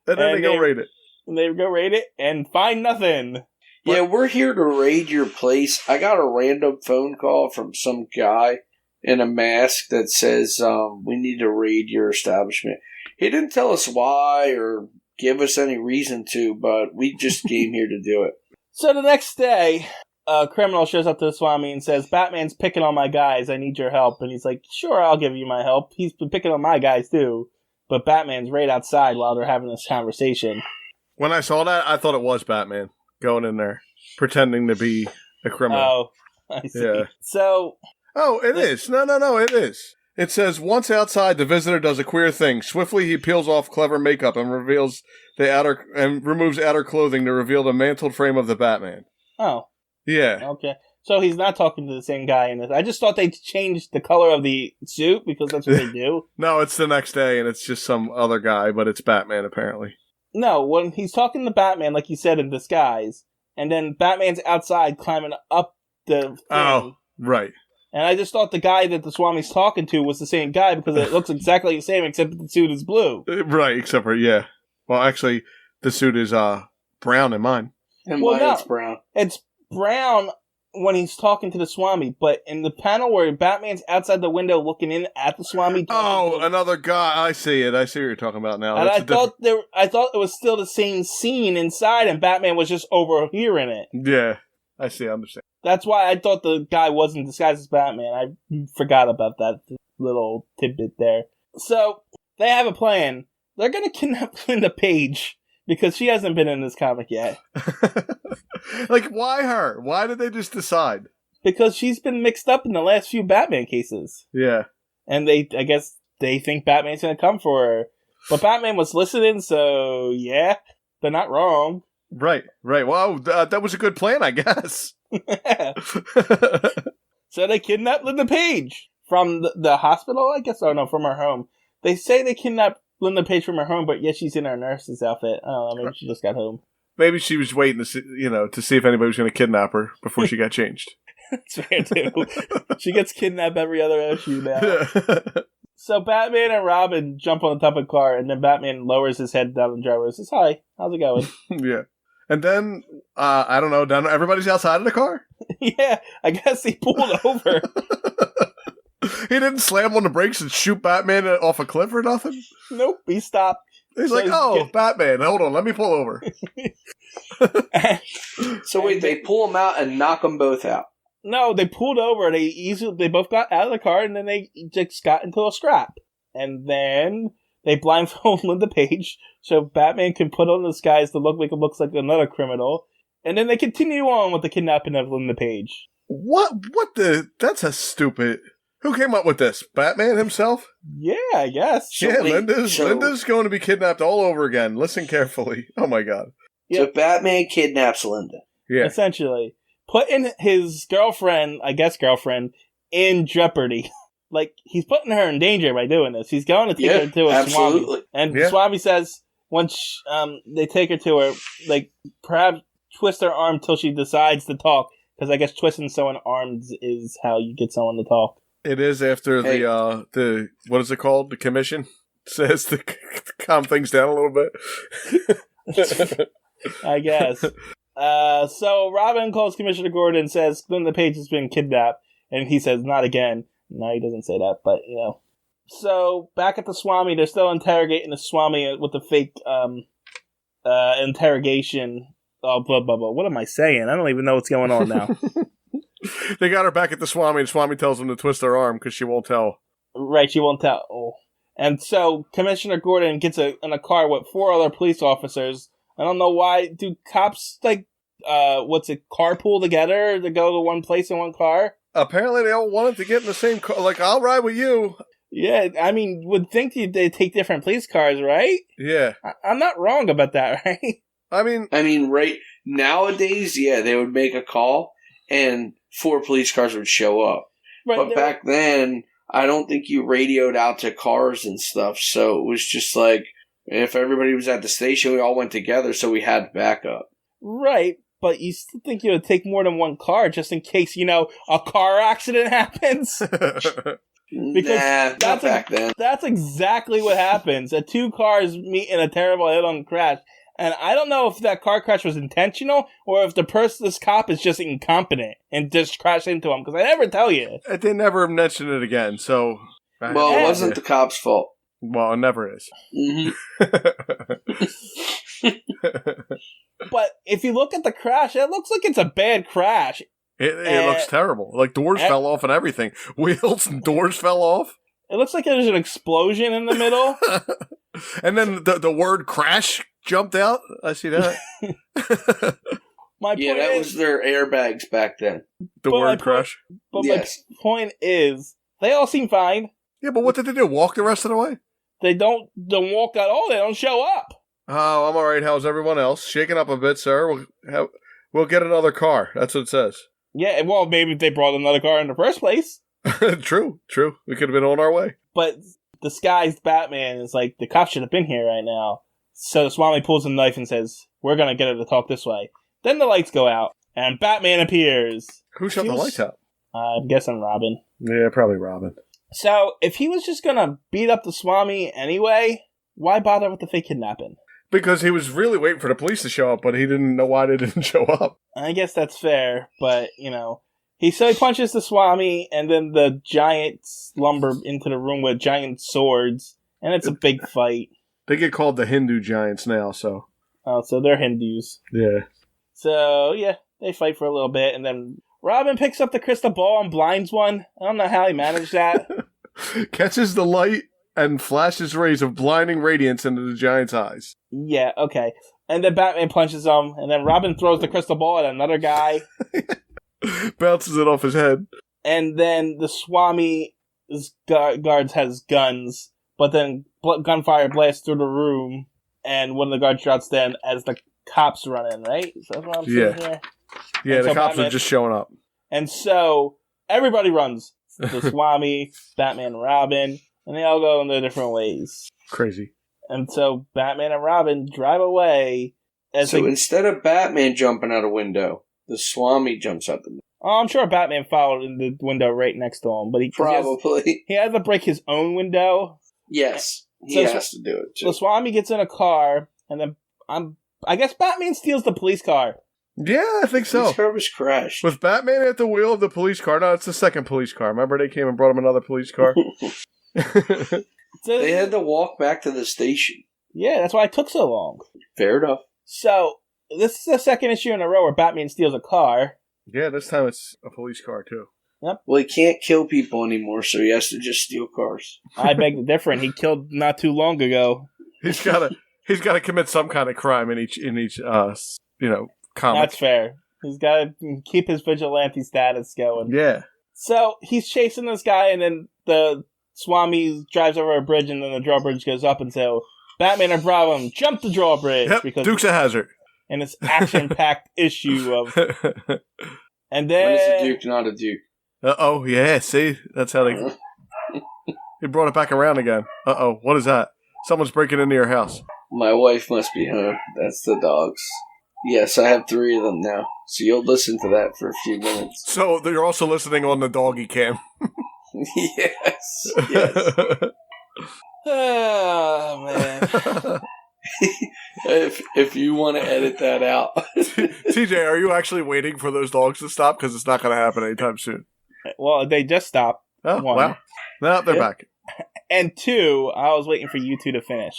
And then they go raid it. And they go raid it and find nothing. Yeah, we're here to raid your place. I got a random phone call from some guy in a mask that says, we need to raid your establishment. He didn't tell us why or give us any reason to, but we just came here to do it. So the next day, a criminal shows up to the Swami and says, Batman's picking on my guys. I need your help. And he's like, sure, I'll give you my help. He's been picking on my guys, too. But Batman's right outside while they're having this conversation. When I saw that, I thought it was Batman going in there, pretending to be a criminal. Oh, I see. Yeah. So... Oh, it is. No, it is. It says, once outside, the visitor does a queer thing. Swiftly, he peels off clever makeup and removes outer clothing to reveal the mantled frame of the Batman. Oh. Yeah. Okay. So he's not talking to the same guy in this. I just thought they changed the color of the suit because that's what they do. No, it's the next day, and it's just some other guy, but it's Batman, apparently. No, when he's talking to Batman, like you said, in disguise, and then Batman's outside climbing up the thing. Oh, right. And I just thought the guy that the Swami's talking to was the same guy because it looks exactly the same except that the suit is blue. Right, except for, yeah. Well, actually, the suit is brown in mine. And mine's brown. It's brown when he's talking to the Swami, but in the panel where Batman's outside the window looking in at the Swami... another guy. I see it. I see what you're talking about now. And I thought it was still the same scene inside and Batman was just overhearing it. Yeah, I see. I understand. That's why I thought the guy wasn't disguised as Batman. I forgot about that little tidbit there. So, they have a plan. They're going to kidnap Linda Page because she hasn't been in this comic yet. Like, why her? Why did they just decide? Because she's been mixed up in the last few Batman cases. Yeah. And I guess they think Batman's going to come for her. But Batman was listening, so yeah, they're not wrong. Right. Wow, that was a good plan, I guess. So they kidnapped Linda Page from the hospital, I guess. Oh, no, from her home. They say they kidnapped Linda Page from her home, but yet she's in her nurse's outfit. I don't know, maybe she just got home. Maybe she was waiting to see, to see if anybody was going to kidnap her before she got changed. That's fair, too. She gets kidnapped every other issue now. So Batman and Robin jump on the top of the car, and then Batman lowers his head down the driver and says, hi, how's it going? Yeah. And then, I don't know, everybody's outside of the car? Yeah, I guess he pulled over. He didn't slam on the brakes and shoot Batman off a cliff or nothing? Nope, he stopped. He's like, Batman, hold on, let me pull over. So wait, they pull him out and knock them both out? No, they pulled over. They both got out of the car, and then they just got into a scrap. And then they blindfold Linda Page, so Batman can put on the disguise to look like it looks like another criminal. And then they continue on with the kidnapping of Linda Page. What that's a stupid... Who came up with this? Batman himself? Yeah, I guess. Linda's going to be kidnapped all over again. Listen carefully. Oh my god. So Batman kidnaps Linda. Yeah. Essentially. Putting his girlfriend, in jeopardy. Like, he's putting her in danger by doing this. He's going to take her to a Swami. And Swami says, once they take her to her, like, perhaps twist her arm till she decides to talk. Because I guess twisting someone's arms is how you get someone to talk. It is after the what is it called? The commission says to calm things down a little bit. I guess. So Robin calls Commissioner Gordon and says Linda Page has been kidnapped, and he says not again. No, he doesn't say that, but So back at the Swami, they're still interrogating the Swami with the fake interrogation. Oh, blah blah blah. What am I saying? I don't even know what's going on now. They got her back at the Swami, and Swami tells them to twist her arm because she won't tell. Right, she won't tell. Oh. And so Commissioner Gordon gets in a car with 4 other police officers. I don't know why. Do cops, carpool together to go to one place in one car? Apparently they all wanted to get in the same car. Like, I'll ride with you. Yeah, I mean, would think they take different police cars, right? Yeah. I'm not wrong about that, right? I mean, right nowadays, yeah, they would make a call and 4 police cars would show up. Right, but back then, I don't think you radioed out to cars and stuff, so it was just like, if everybody was at the station, we all went together, so we had backup. Right, but you still think you would take more than one car just in case, a car accident happens? Because not back then. That's exactly what happens. 2 cars meet in a terrible head-on crash. And I don't know if that car crash was intentional or if this cop is just incompetent and just crashed into him. Because I never tell you. They never mention it again, so... Well, it wasn't the cop's fault. Well, it never is. Mm-hmm. But if you look at the crash, it looks like it's a bad crash. It looks terrible. Like, doors fell off and everything. Wheels and doors fell off. It looks like there's an explosion in the middle. And then the word crash jumped out. I see that. My was their airbags back then. The word crash? But yes. My point is, they all seem fine. Yeah, but what did they do? Walk the rest of the way? They don't walk at all. They don't show up. Oh, I'm all right. How's everyone else? Shaking up a bit, sir. We'll get another car. That's what it says. Yeah, well, maybe they brought another car in the first place. True. We could have been on our way. But disguised Batman is like, the cops should have been here right now. So Swami pulls a knife and says, we're going to get her to talk this way. Then the lights go out, and Batman appears. Who shut the lights out? I'm guessing Robin. Yeah, probably Robin. So, if he was just going to beat up the Swami anyway, why bother with the fake kidnapping? Because he was really waiting for the police to show up, but he didn't know why they didn't show up. I guess that's fair, but, he punches the Swami, and then the giants lumber into the room with giant swords, and it's a big fight. They get called the Hindu giants now, so... Oh, so they're Hindus. Yeah. So, yeah, they fight for a little bit, and then Robin picks up the crystal ball and blinds one. I don't know how he managed that. Catches the light and flashes rays of blinding radiance into the giant's eyes. Yeah, okay. And then Batman punches him, and then Robin throws the crystal ball at another guy. Bounces it off his head. And then the Swami's guards has guns, but then gunfire blasts through the room, and one of the guards shoots them as the cops run in, right? So that's what I'm saying here. Yeah, the cops are just showing up. And so everybody runs. The Swami, Batman, and Robin, and they all go in their different ways. Crazy. And so Batman and Robin drive away. Instead of Batman jumping out a window, the Swami jumps out the window. Oh, I'm sure Batman followed in the window right next to him, but he has to break his own window. Yes, he has to do it too. So Swami gets in a car, and then I guess Batman steals the police car. Yeah, I think so. His car was crashed. With Batman at the wheel of the police car. No, it's the second police car. Remember they came and brought him another police car? They had to walk back to the station. Yeah, that's why it took so long. Fair enough. So, this is the second issue in a row where Batman steals a car. Yeah, this time it's a police car, too. Yep. Well, he can't kill people anymore, so he has to just steal cars. I beg to differ. He killed not too long ago. He's got to commit some kind of crime in each comic. That's fair. He's got to keep his vigilante status going. Yeah. So he's chasing this guy, and then the Swami drives over a bridge, and then the drawbridge goes up, and so Batman and Robin jump the drawbridge. Yep, because Dukes of Hazzard. In this action-packed issue of... And then... When is a Duke not a Duke? Uh-oh, yeah, see? That's how they... He brought it back around again. Uh-oh, what is that? Someone's breaking into your house. My wife must be home. That's the dogs. Yes, I have 3 of them now. So you'll listen to that for a few minutes. So you're also listening on the doggy cam. Yes. Oh, man. If you want to edit that out. TJ, are you actually waiting for those dogs to stop? Because it's not going to happen anytime soon. Well, they just stopped. Oh, one. Wow. No, they're back. And 2, I was waiting for you 2 to finish.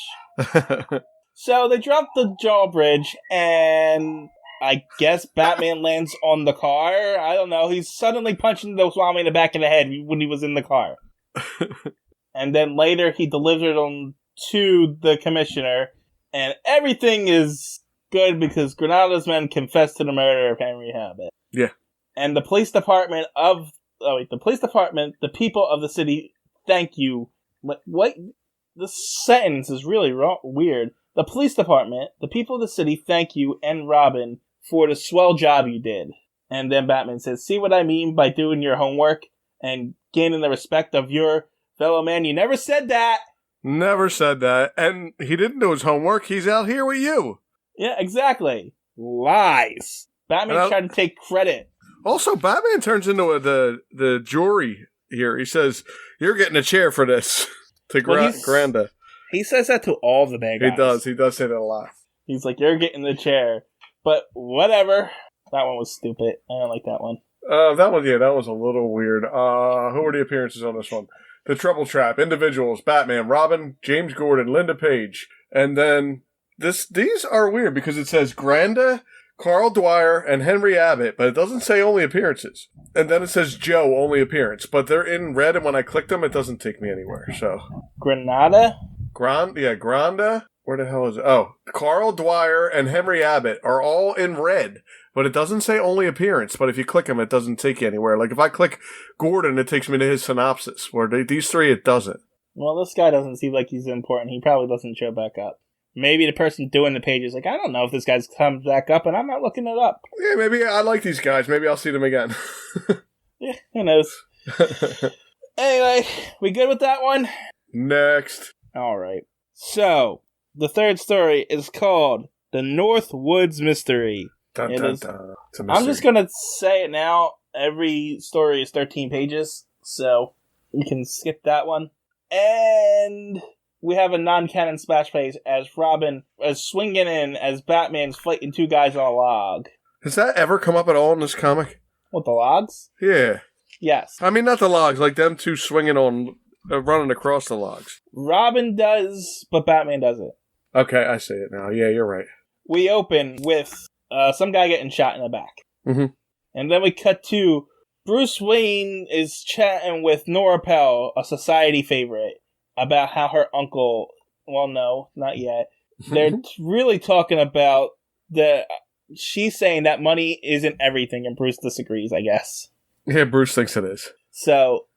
So they dropped the drawbridge, and I guess Batman lands on the car. I don't know. He's suddenly punching the Swami in the back of the head when he was in the car. And then later he delivered them to the commissioner. And everything is good because Granada's men confessed to the murder of Henry Habit. Yeah. And the the people of the city, thank you. What? This sentence is really weird. The police department, the people of the city, thank you and Robin for the swell job you did. And then Batman says, see what I mean by doing your homework and gaining the respect of your fellow man? You never said that. Never said that. And he didn't do his homework. He's out here with you. Yeah, exactly. Lies. Batman tried to take credit. Also, Batman turns into the jury here. He says, you're getting a chair for this. To Granda. He says that to all the bad guys. He does say that a lot. He's like, you're getting the chair. But whatever. That one was stupid. I don't like that one. That was a little weird. Who are the appearances on this one? The Trouble Trap, individuals, Batman, Robin, James Gordon, Linda Page. And then these are weird because it says Granda, Carl Dwyer, and Henry Abbott, but it doesn't say only appearances. And then it says Joe, only appearance. But they're in red, and when I click them, it doesn't take me anywhere. So Granada? Granda? Where the hell is it? Oh, Carl Dwyer and Henry Abbott are all in red, but it doesn't say only appearance. But if you click them, it doesn't take you anywhere. Like if I click Gordon, it takes me to his synopsis. Where these three, it doesn't. Well, this guy doesn't seem like he's important. He probably doesn't show back up. Maybe the person doing the page is like, I don't know if this guy's comes back up, and I'm not looking it up. Yeah, maybe I like these guys. Maybe I'll see them again. Yeah, who knows? Anyway, we good with that one? Next. All right. So, the third story is called The North Woods Mystery. Dun, dun, dun. It's a mystery. I'm just going to say it now. Every story is 13 pages, so we can skip that one. And we have a non-canon splash page as Robin is swinging in as Batman's fighting two guys on a log. Has that ever come up at all in this comic? What, the logs? Yeah. Yes. I mean, not the logs, like them two swinging on, running across the logs. Robin does, but Batman doesn't. Okay, I see it now. Yeah, you're right. We open with some guy getting shot in the back. Mm-hmm. And then we cut to Bruce Wayne is chatting with Nora Pell, a society favorite, about how her uncle... Well, no, not yet. They're really talking about she's saying that money isn't everything, and Bruce disagrees, I guess. Yeah, Bruce thinks it is. So,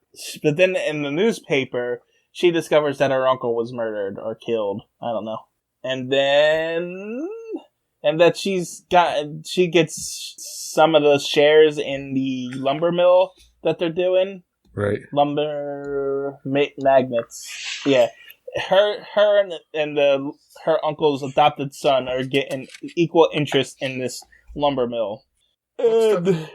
but then in the newspaper, she discovers that her uncle was murdered or killed. I don't know. And that she gets some of the shares in the lumber mill that they're doing. Right. Lumber magnets. Yeah. Her and her uncle's adopted son are getting equal interest in this lumber mill. Good.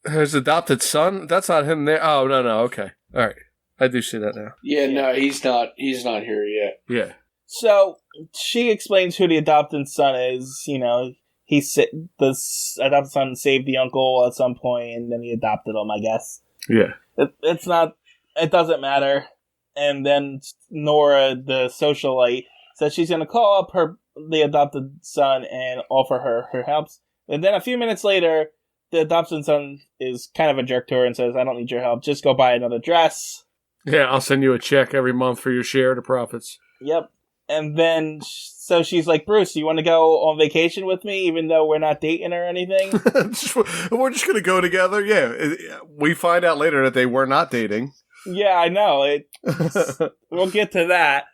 His adopted son? That's not him there. Oh, no. Okay. All right. I do see that now. Yeah, no, he's not here yet. Yeah. So, she explains who the adopted son is. You know, the adopted son saved the uncle at some point, and then he adopted him, I guess. Yeah. It doesn't matter. And then Nora, the socialite, says she's going to call up the adopted son and offer her help. And then a few minutes later, the adopted son is kind of a jerk to her and says, I don't need your help. Just go buy another dress. Yeah, I'll send you a check every month for your share of the profits. Yep. And then, so she's like, Bruce, you want to go on vacation with me, even though we're not dating or anything? We're just going to go together? Yeah. We find out later that they were not dating. Yeah, I know. We'll get to that.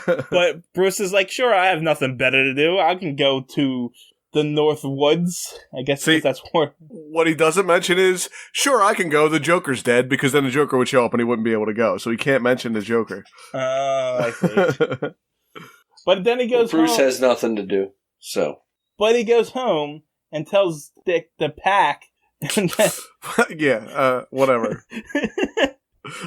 But Bruce is like, sure, I have nothing better to do. I can go to the North Woods. I guess that's where... What he doesn't mention is, sure, I can go. The Joker's dead, because then the Joker would show up and he wouldn't be able to go. So he can't mention the Joker. Oh, I see. But then he goes Bruce home. has nothing to do, so. But he goes home and tells Dick to pack. Yeah, whatever.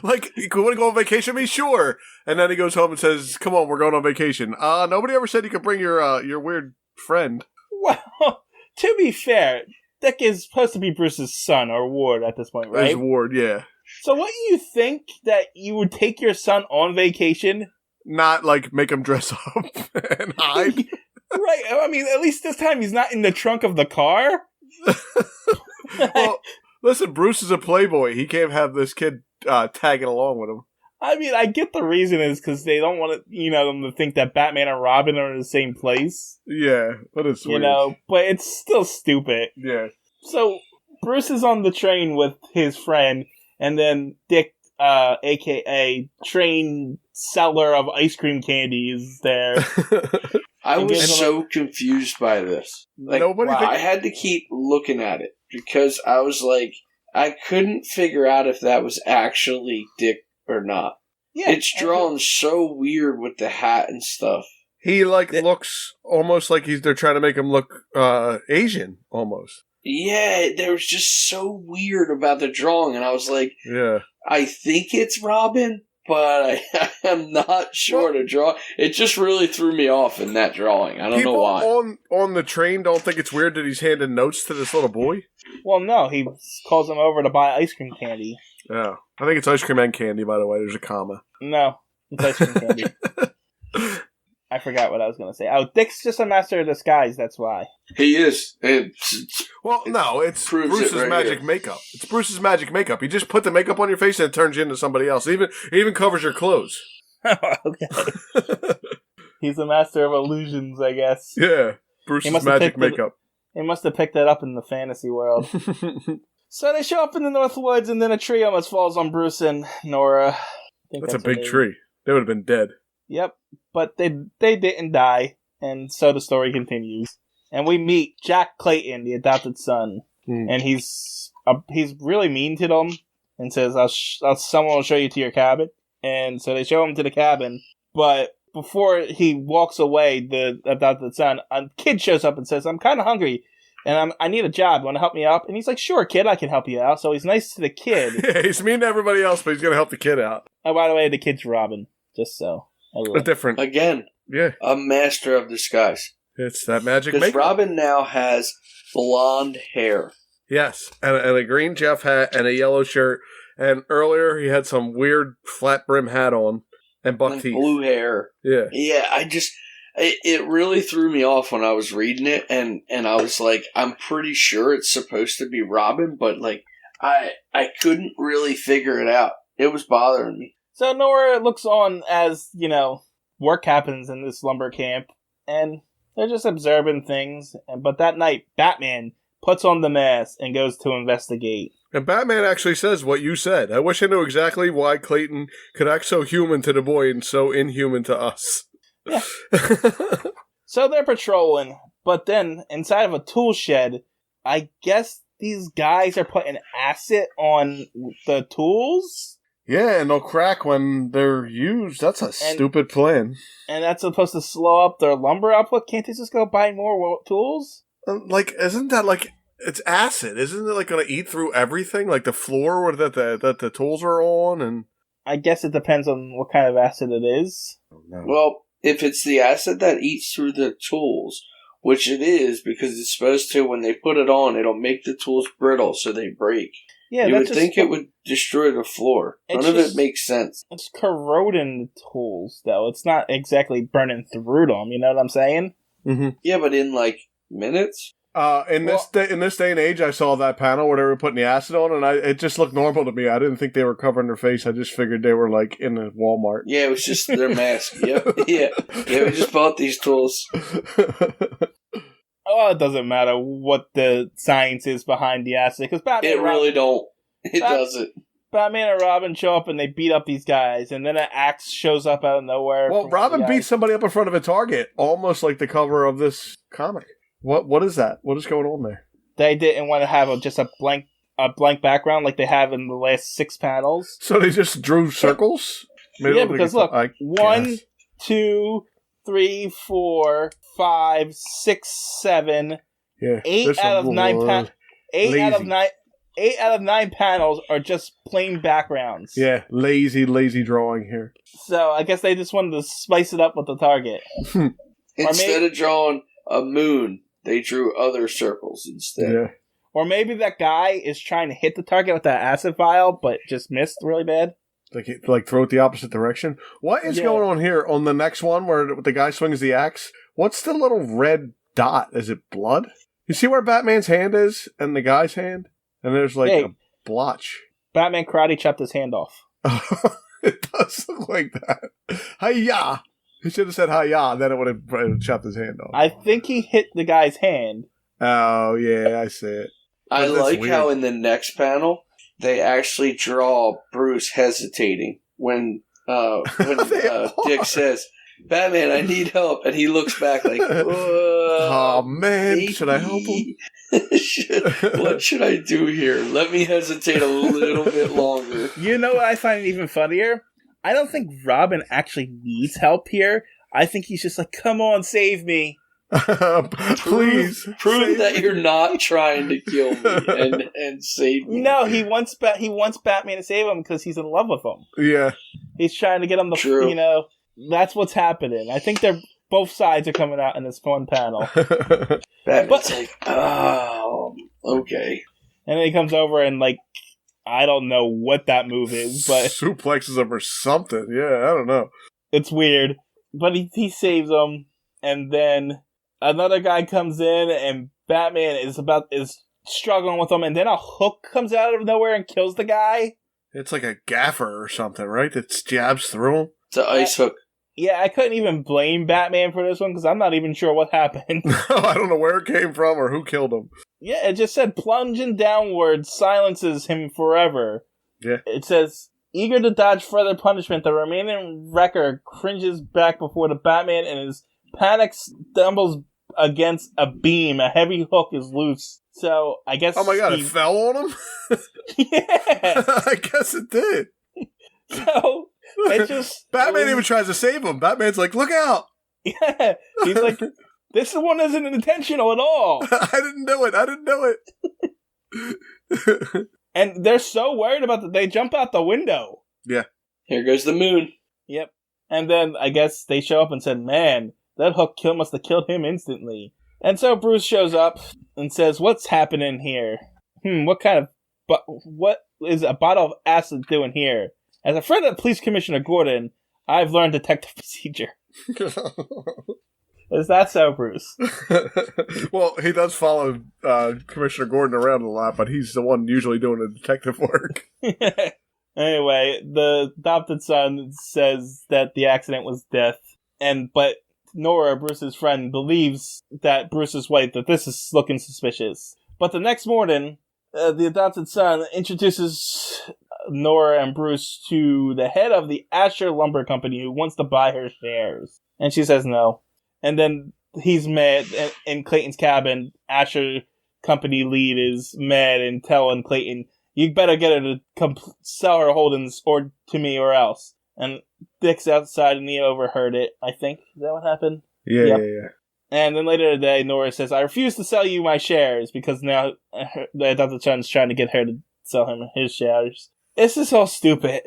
Like, you want to go on vacation with me? Sure. And then he goes home and says, come on, we're going on vacation. Nobody ever said you could bring your weird friend. Well, to be fair, Dick is supposed to be Bruce's son or ward at this point, right? His ward, yeah. So what do you think that you would take your son on vacation? Not, like, make him dress up and hide? Right. I mean, at least this time he's not in the trunk of the car. Well, listen, Bruce is a playboy. He can't have this kid tagging along with him. I mean, I get the reason is because they don't want them to think that Batman and Robin are in the same place. Yeah, but it's weird. But it's still stupid. Yeah. So Bruce is on the train with his friend, and then Dick, a.k.a. train seller of ice cream candy, is there. I was so confused by this. Like, I had to keep looking at it because I was like, I couldn't figure out if that was actually Dick or not. Yeah, it's drawn so weird with the hat and stuff. He looks almost like they're trying to make him look Asian almost. Yeah, there was just so weird about the drawing, and I was like, yeah, I think it's Robin, but I am not sure to draw. It just really threw me off in that drawing. I don't know why. People on the train don't think it's weird that he's handing notes to this little boy? Well, no, he calls him over to buy ice cream candy. Yeah, I think it's ice cream and candy, by the way. There's a comma. No, it's ice cream candy. I forgot what I was going to say. Oh, Dick's just a master of disguise, that's why. He is. It's Bruce's magic makeup. It's Bruce's magic makeup. You just put the makeup on your face and it turns you into somebody else. It even covers your clothes. Okay. He's a master of illusions, I guess. Yeah, Bruce's magic makeup. He must have picked that up in the fantasy world. So they show up in the North Woods, and then a tree almost falls on Bruce and Nora. That's a big tree. They would have been dead. Yep, but they didn't die, and so the story continues. And we meet Jack Clayton, the adopted son, and he's really mean to them, and says, someone will show you to your cabin. And so they show him to the cabin, but before he walks away, the adopted son, a kid shows up and says, I'm kind of hungry, and I need a job. Want to help me out? And he's like, sure, kid, I can help you out. So he's nice to the kid. Yeah, he's mean to everybody else, but he's going to help the kid out. Oh, by the way, the kid's Robin, just so. A different. Again, yeah, a master of disguise. It's that magic makeup. Because Robin now has blonde hair. Yes, and a green Jeff hat and a yellow shirt. And earlier he had some weird flat brim hat on and buck teeth. Blue hair. Yeah. Yeah, it really threw me off when I was reading it, and I was like, I'm pretty sure it's supposed to be Robin, but like I couldn't really figure it out. It was bothering me. So Nora looks on as, work happens in this lumber camp, and they're just observing things. But that night, Batman puts on the mask and goes to investigate. And Batman actually says what you said. I wish I knew exactly why Clayton could act so human to the boy and so inhuman to us. Yeah. So they're patrolling, but then inside of a tool shed, I guess these guys are putting acid on the tools? Yeah, and they'll crack when they're used. That's a stupid plan. And that's supposed to slow up their lumber output? Can't they just go buy more tools? Isn't that it's acid? Isn't it going to eat through everything? Like the floor that the tools are on? And I guess it depends on what kind of acid it is. Oh, no. Well, if it's the acid that eats through the tools, which it is because it's supposed to, when they put it on, it'll make the tools brittle so they break. Yeah, you would think it would destroy the floor. None of it makes sense. It's corroding the tools, though. It's not exactly burning through them. You know what I'm saying? Mm-hmm. Yeah, but in minutes. In this day and age, I saw that panel where they were putting the acid on, and it just looked normal to me. I didn't think they were covering their face. I just figured they were in a Walmart. Yeah, it was just their mask. Yep. Yeah. We just bought these tools. Oh, it doesn't matter what the science is behind the acid, because Batman. It really don't. It doesn't. Batman and Robin show up and they beat up these guys, and then an axe shows up out of nowhere. Well, Robin beats somebody up in front of a Target, almost like the cover of this comic. What is that? What is going on there? They didn't want to have just a blank background like they have in the last 6 panels. So they just drew circles? Yeah, because look, 1, 2, 3, 4, 5, 6, 7, 8 out of 9 8 out of 9 panels are just plain backgrounds. Yeah, lazy drawing here. So I guess they just wanted to spice it up with the Target. Instead of drawing a moon, they drew other circles instead. Yeah. Or maybe that guy is trying to hit the target with that acid vial, but just missed really bad. Like throw it the opposite direction. What is going on here on the next one where the guy swings the axe? What's the little red dot? Is it blood? You see where Batman's hand is and the guy's hand? And there's like a blotch. Batman karate chopped his hand off. It does look like that. Hi-ya! He should have said hi-ya, then it would have chopped his hand off. I think he hit the guy's hand. Oh, yeah, I see it. I like how in the next panel, they actually draw Bruce hesitating when Dick says, Batman, I need help. And he looks back like, oh, man, baby. Should I help him? What should I do here? Let me hesitate a little bit longer. You know what I find even funnier? I don't think Robin actually needs help here. I think he's just like, come on, save me. Please. Prove that you're not trying to kill me and save me. No, he wants Batman to save him because he's in love with him. Yeah. He's trying to get him to, that's what's happening. I think both sides are coming out in this one panel. Batman's like, oh, okay. And then he comes over and, like, I don't know what that move is, but... suplexes him or something. Yeah, I don't know. It's weird. But he saves him, and then another guy comes in, and Batman is struggling with him, and then a hook comes out of nowhere and kills the guy. It's like a gaffer or something, right? That jabs through him. It's an ice hook. Yeah, I couldn't even blame Batman for this one, because I'm not even sure what happened. I don't know where it came from or who killed him. Yeah, it just said plunging downward silences him forever. Yeah. It says, eager to dodge further punishment, the remaining wrecker cringes back before the Batman and his panic stumbles against a beam. A heavy hook is loose. So, I guess... Oh my god, it fell on him? Yeah! I guess it did. So, it just... Batman even tries to save him. Batman's like, look out! Yeah! He's like, this one isn't intentional at all! I didn't know it! And they're so worried about that, they jump out the window. Yeah. Here goes the moon. Yep. And then, I guess, they show up and said, man, that hook must have killed him instantly. And so Bruce shows up and says, what's happening here? What is a bottle of acid doing here? As a friend of Police Commissioner Gordon, I've learned detective procedure. Is that so, Bruce? Well, he does follow Commissioner Gordon around a lot, but he's the one usually doing the detective work. Anyway, the adopted son says that the accident was death, but Nora, Bruce's friend, believes that Bruce's wife, that this is looking suspicious. But the next morning, the adopted son introduces Nora and Bruce to the head of the Asher Lumber Company who wants to buy her shares. And she says no. And then he's mad in Clayton's cabin. Asher Company lead is mad and telling Clayton, you better get her to sell her holdings or to me or else. And Dick's outside and he overheard it, I think. Is that what happened? Yeah. And then later today, Nora says, I refuse to sell you my shares because now the adopted son's trying to get her to sell him his shares. This is all stupid.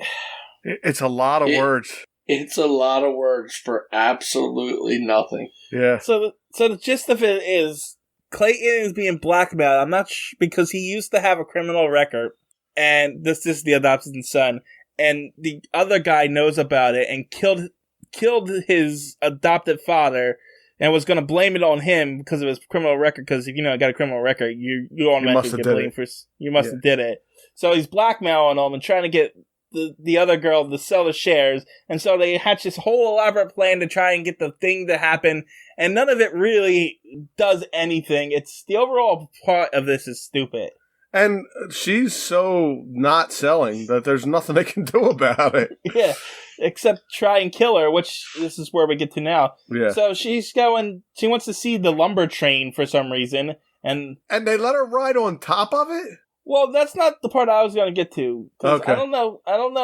It's a lot of words. It's a lot of words for absolutely nothing. Yeah. So the gist of it is Clayton is being blackmailed. I'm not because he used to have a criminal record, and this is the adopted son, and the other guy knows about it and killed his adopted father, and was going to blame it on him because of his criminal record. Because if you got a criminal record, you automatically get blamed for you must have did it. So he's blackmailing them and trying to get the other girl to sell the shares, and so they hatch this whole elaborate plan to try and get the thing to happen, and none of it really does anything. It's the overall part of this is stupid. And she's so not selling that there's nothing they can do about it. Yeah, except try and kill her, which this is where we get to now. Yeah. So she wants to see the lumber train for some reason, and they let her ride on top of it? Well, that's not the part I was going to get to. Okay. I don't know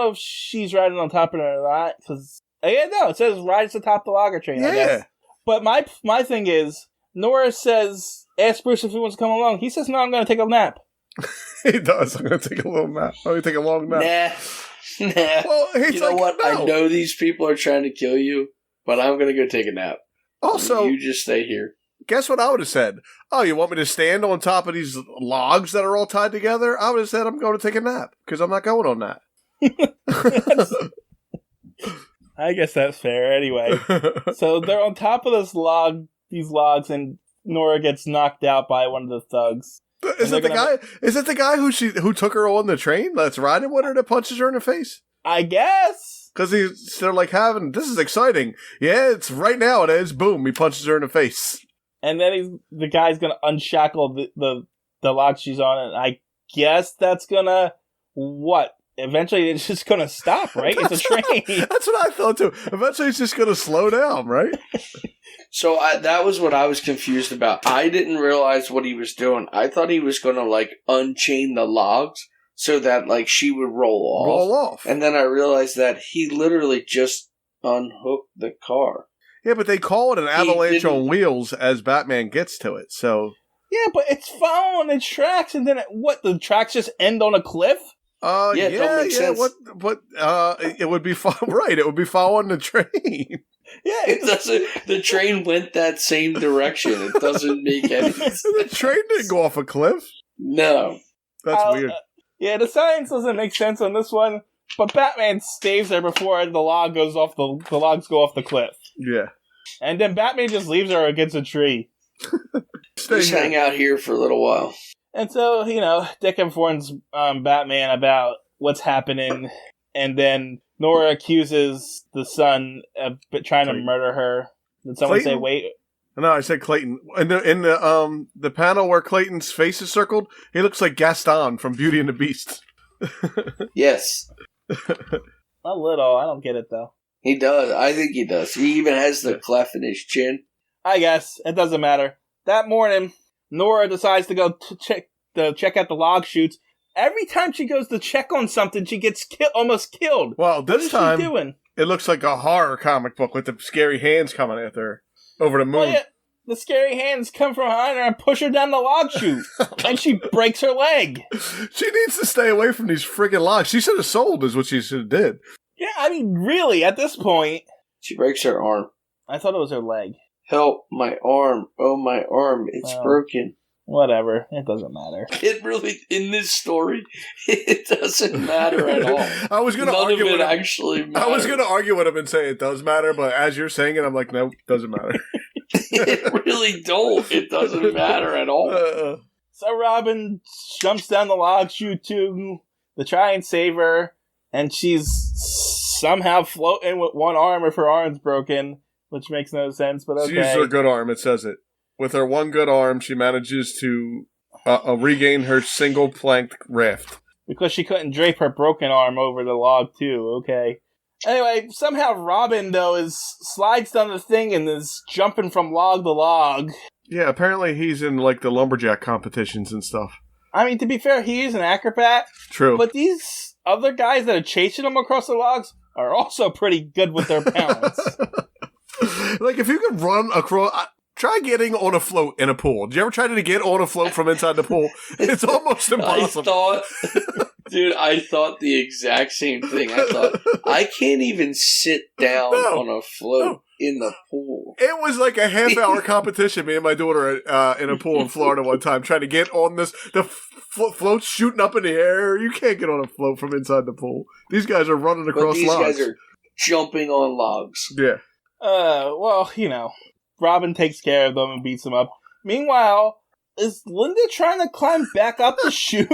if she's riding on top of it or not. Because it says rides to top the logger train. Yeah. I guess. But my thing is, Nora says, ask Bruce if he wants to come along. He says, no, I'm going to take a nap. He does. I'm going to take a little nap. I'm going to take a long nap. Nah. Well, you know what? No. I know these people are trying to kill you, but I'm going to go take a nap. Also, you just stay here. Guess what I would have said? Oh, you want me to stand on top of these logs that are all tied together? I would have said I'm going to take a nap because I'm not going on that. I guess that's fair. Anyway, so they're on top of these logs, and Nora gets knocked out by one of the thugs. Is it the guy? Is it the guy who took her on the train that's riding with her that punches her in the face? I guess. Because they're like this is exciting. Yeah, it's right now. It is. Boom! He punches her in the face. And then the guy's gonna unshackle the log she's on, and I guess that's gonna what? Eventually, it's just gonna stop, right? It's a train. That's what I thought too. Eventually, it's just gonna slow down, right? So that was what I was confused about. I didn't realize what he was doing. I thought he was going to, unchain the logs so that, she would roll off. And then I realized that he literally just unhooked the car. Yeah, but they call it an avalanche on wheels as Batman gets to it, so... Yeah, but it's following the tracks, and then the tracks just end on a cliff? It don't make sense. It would be right. It would be following the train. Yeah, it doesn't. The train went that same direction. It doesn't make any sense. The train didn't go off a cliff. No, that's weird. Yeah, the science doesn't make sense on this one. But Batman stays there before the log goes off. The logs go off the cliff. Yeah, and then Batman just leaves her against a tree. Just hang out here for a little while. And so, Dick informs Batman about what's happening, and then Nora accuses the son of trying to murder her. Did someone say wait? No, I said Clayton. In the panel where Clayton's face is circled, he looks like Gaston from Beauty and the Beast. Yes. A little. I don't get it, though. He does. I think he does. He even has the cleft in his chin. I guess. It doesn't matter. That morning, Nora decides to go check out the log chutes. Every time she goes to check on something, she gets almost killed. Well, this time, she doing? It looks like a horror comic book with the scary hands coming at her over the moon. Well, yeah, the scary hands come from behind her and push her down the log chute, and she breaks her leg. She needs to stay away from these friggin' logs. She should have sold, is what she should have did. Yeah, I mean, really, at this point... She breaks her arm. I thought it was her leg. Help, my arm. Oh, my arm. It's broken. Whatever. It doesn't matter. It really, in this story, it doesn't matter at all. I was going to argue with him. Actually matters. I was going to argue with him and say it does matter, but as you're saying it, I'm like, no, doesn't matter. It really don't. It doesn't matter at all. So Robin jumps down the log chute to try and save her, and she's somehow floating with one arm if her arm's broken, which makes no sense, but okay. She used her good arm, it says it. With her one good arm, she manages to regain her single planked raft. Because she couldn't drape her broken arm over the log, too. Okay. Anyway, somehow Robin, though, slides down the thing and is jumping from log to log. Yeah, apparently he's in, the lumberjack competitions and stuff. I mean, to be fair, he is an acrobat. True. But these other guys that are chasing him across the logs are also pretty good with their balance. If you could run across... Try getting on a float in a pool. Did you ever try to get on a float from inside the pool? It's almost impossible. I thought the exact same thing. I thought, I can't even sit down on a float in the pool. It was like a half-hour competition, me and my daughter in a pool in Florida one time, trying to get on this. The float's shooting up in the air. You can't get on a float from inside the pool. These guys are running across logs. These guys are jumping on logs. Yeah. Well, Robin takes care of them and beats them up. Meanwhile, is Linda trying to climb back up the chute?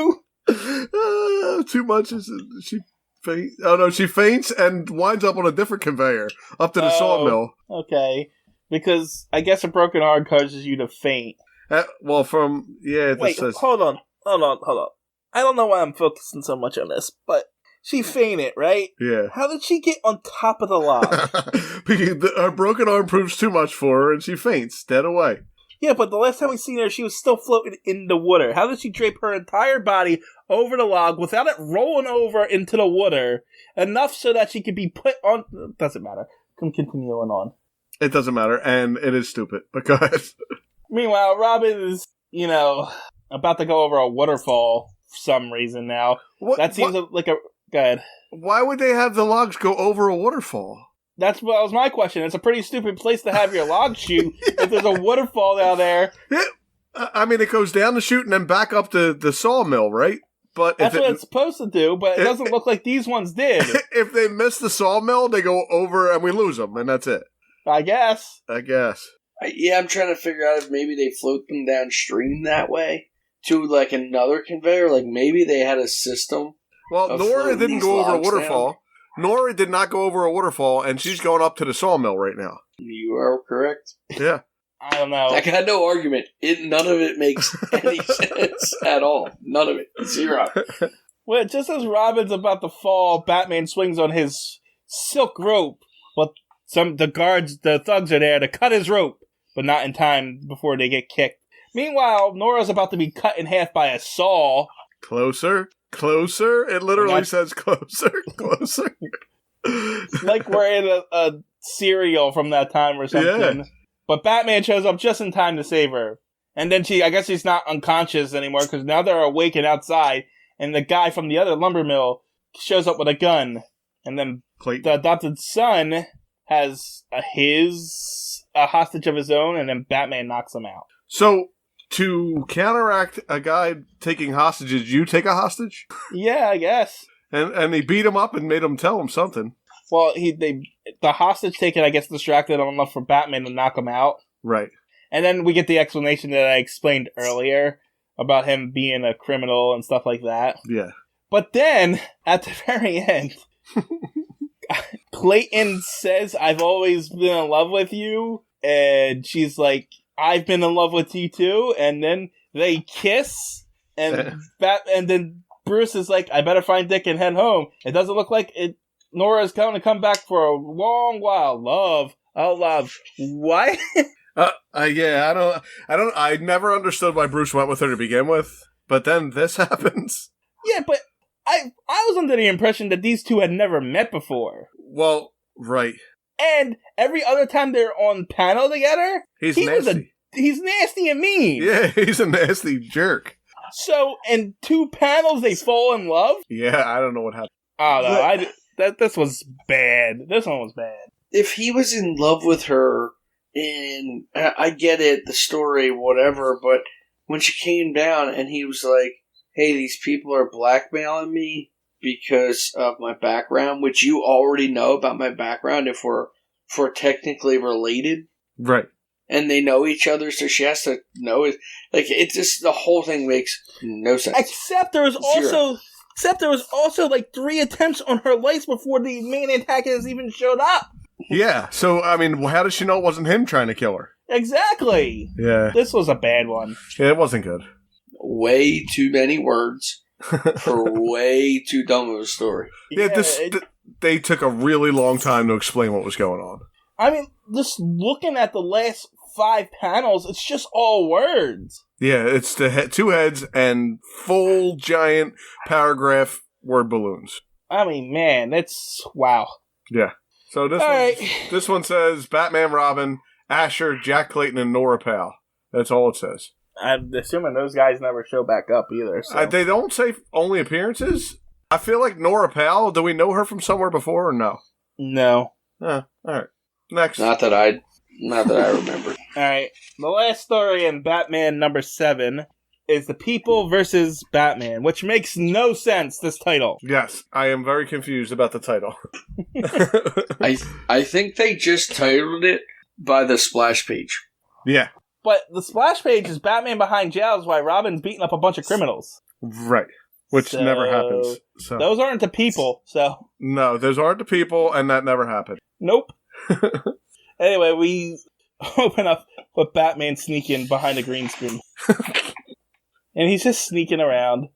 Too much. She faints. Oh no, she faints and winds up on a different conveyor up to the sawmill. Okay, because I guess a broken arm causes you to faint. Wait, hold on. I don't know why I'm focusing so much on this, but she fainted, right? Yeah. How did she get on top of the log? Because her broken arm proves too much for her, and she faints, dead away. Yeah, but the last time we seen her, she was still floating in the water. How did she drape her entire body over the log without it rolling over into the water, enough so that she could be put on... Doesn't matter. Continuing on. It doesn't matter, and it is stupid, but go ahead. Meanwhile, Robin is, about to go over a waterfall for some reason now. That seems like a... Go ahead. Why would they have the logs go over a waterfall? That was my question. It's a pretty stupid place to have your log chute if there's a waterfall down there. Yeah. I mean, it goes down the chute and then back up the sawmill, right? But That's what it's supposed to do, but it doesn't look like these ones did. If they miss the sawmill, they go over and we lose them, and that's it. I guess. Yeah, I'm trying to figure out if maybe they float them downstream that way to like another conveyor. Like maybe they had a system. Well, Nora didn't go over a waterfall. Down. Nora did not go over a waterfall, and she's going up to the sawmill right now. You are correct. Yeah. I don't know. I got no argument. None of it makes any sense at all. None of it. Zero. Well, just as Robin's about to fall, Batman swings on his silk rope, but the thugs are there to cut his rope, but not in time before they get kicked. Meanwhile, Nora's about to be cut in half by a saw. Closer. It literally says closer. Like we're in a serial from that time or something. Yeah. But Batman shows up just in time to save her. And then I guess she's not unconscious anymore because now they're awake and outside. And the guy from the other lumber mill shows up with a gun. And then the adopted son has a hostage of his own, and then Batman knocks him out. So, to counteract a guy taking hostages, you take a hostage? Yeah, I guess. And they beat him up and made him tell him something. Well, the hostage taken, I guess, distracted him enough for Batman to knock him out. Right. And then we get the explanation that I explained earlier about him being a criminal and stuff like that. Yeah. But then, at the very end, Clayton says, "I've always been in love with you." And she's like, "I've been in love with you too." And then they kiss. And then Bruce is like, "I better find Dick and head home." It doesn't look like Nora's going to come back for a long while. Love. Oh, love. What? Yeah, I never understood why Bruce went with her to begin with, but then this happens. Yeah, but I was under the impression that these two had never met before. Well, right. And every other time they're on panel together, he's nasty. He's nasty and mean. Yeah, he's a nasty jerk. So, in 2 panels, they fall in love? Yeah, I don't know what happened. Oh, no, this was bad. This one was bad. If he was in love with her, and I get it, the story, whatever, but when she came down and he was like, "Hey, these people are blackmailing me because of my background," which you already know about my background if we're technically related. Right. And they know each other, so she has to know it. Like, it just, the whole thing makes no sense. Except there was also like 3 attempts on her life before the main antagonist even showed up. Yeah, so, I mean, how does she know it wasn't him trying to kill her? Exactly. Yeah. This was a bad one. Yeah, it wasn't good. Way too many words for way too dumb of a story. Yeah, they took a really long time to explain what was going on. I mean, just looking at the last 5 panels, it's just all words. Yeah, it's the 2 heads and full giant paragraph word balloons. I mean, man, that's wow. Yeah. So this one says Batman, Robin, Asher, Jack Clayton, and Nora Powell. That's all it says. I'm assuming those guys never show back up either. So. They don't say only appearances. I feel like Nora Powell. Do we know her from somewhere before or no? No. All right. Next. Not that I remember. All right. The last story in Batman number 7 is The People versus Batman, which makes no sense, this title. Yes, I am very confused about the title. I think they just titled it by the splash page. Yeah. But the splash page is Batman behind jails while Robin's beating up a bunch of criminals. Right. Which never happens. So. Those aren't the people, so... No, those aren't the people, and that never happened. Nope. Anyway, we open up with Batman sneaking behind a green screen. And he's just sneaking around,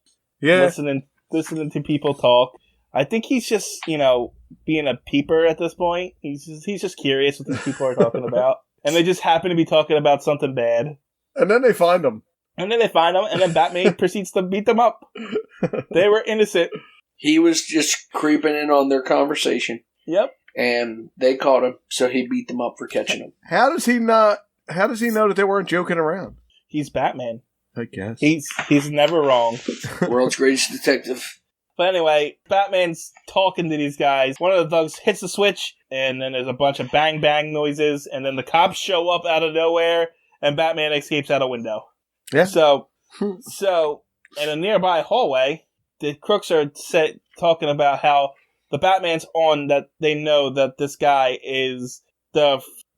listening to people talk. I think he's just, being a peeper at this point. He's just curious what these people are talking about. And they just happen to be talking about something bad. And then they find him. And then Batman proceeds to beat them up. They were innocent. He was just creeping in on their conversation. Yep. And they caught him, so he beat them up for catching him. How does he know that they weren't joking around? He's Batman. I guess. He's never wrong. World's greatest detective. But anyway, Batman's talking to these guys. One of the thugs hits the switch, and then there's a bunch of bang bang noises, and then the cops show up out of nowhere, and Batman escapes out a window. Yeah. So in a nearby hallway, the crooks are talking about how the Batman's on, that they know that this guy is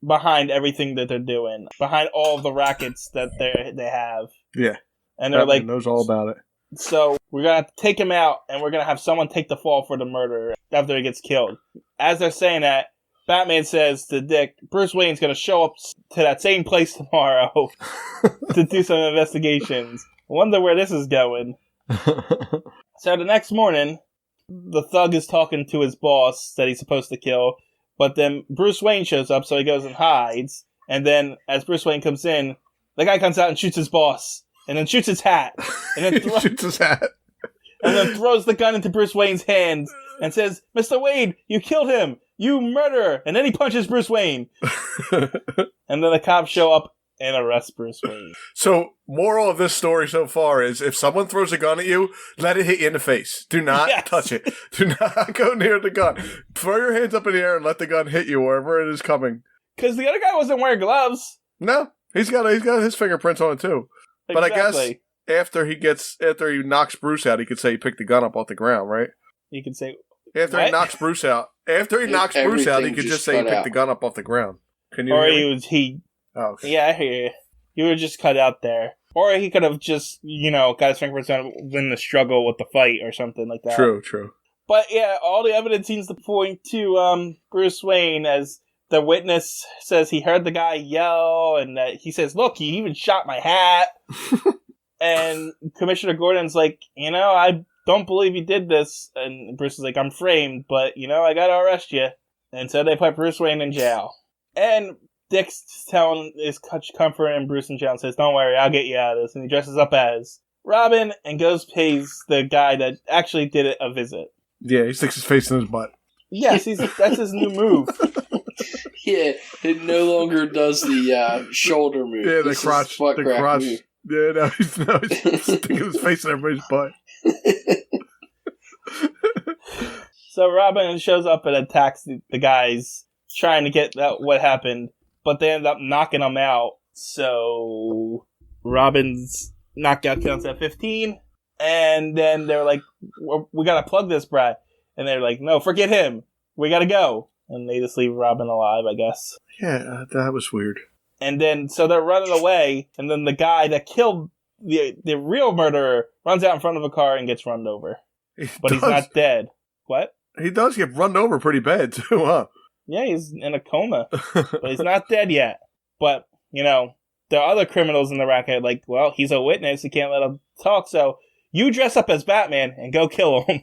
behind everything that they're doing, behind all of the rackets that they have. Yeah. And they're Batman knows all about it. So we're going to take him out, and we're going to have someone take the fall for the murder after he gets killed. As they're saying that, Batman says to Dick, Bruce Wayne's going to show up to that same place tomorrow to do some investigations. I wonder where this is going. So the next morning, the thug is talking to his boss that he's supposed to kill, but then Bruce Wayne shows up, so he goes and hides. And then as Bruce Wayne comes in, the guy comes out and shoots his boss, and then shoots his hat, and then shoots his hat, and then throws the gun into Bruce Wayne's hands and says, "Mr. Wayne, you killed him, you murderer!" And then he punches Bruce Wayne, and then the cops show up and arrest Bruce Wayne. So, moral of this story so far is, if someone throws a gun at you, let it hit you in the face. Do not touch it. Do not go near the gun. Throw your hands up in the air and let the gun hit you wherever it is coming. Because the other guy wasn't wearing gloves. No, he's got his fingerprints on it too. Exactly. But I guess after he knocks Bruce out, he could say he picked the gun up off the ground, right? You can say after he knocks Bruce out. After he knocks Bruce out, he could just say he picked the gun up off the ground. Can you? Or hear me? he. Oh, okay. Yeah, I hear you. You were just cut out there. Or he could have just, got his fingerprints on in the struggle with the fight or something like that. True. But yeah, all the evidence seems to point to Bruce Wayne, as the witness says he heard the guy yell, and that he says, "Look, he even shot my hat." And Commissioner Gordon's like, I don't believe he did this. And Bruce is like, "I'm framed, but, I gotta arrest you." And so they put Bruce Wayne in jail. And Dick's is comforting Bruce in jail and says, "Don't worry, I'll get you out of this." And he dresses up as Robin and pays the guy that actually did it a visit. Yeah, he sticks his face in his butt. Yes, that's his new move. Yeah, it no longer does the shoulder move. Yeah, the crotch. Move. Yeah, now he's sticking his face in everybody's butt. So Robin shows up and attacks the guys, trying to get what happened, but they end up knocking him out. So Robin's knockout counts at 15, and then they're like, "We gotta plug this brat," and they're like, "No, forget him. We gotta go." And they just leave Robin alive, I guess. Yeah, that was weird. And then, so they're running away, and then the guy that killed the real murderer runs out in front of a car and gets run over. But he's not dead. What? He does get run over pretty bad, too, huh? Yeah, he's in a coma. But he's not dead yet. But, there are other criminals in the racket, like, well, he's a witness, you can't let him talk, so you dress up as Batman and go kill him.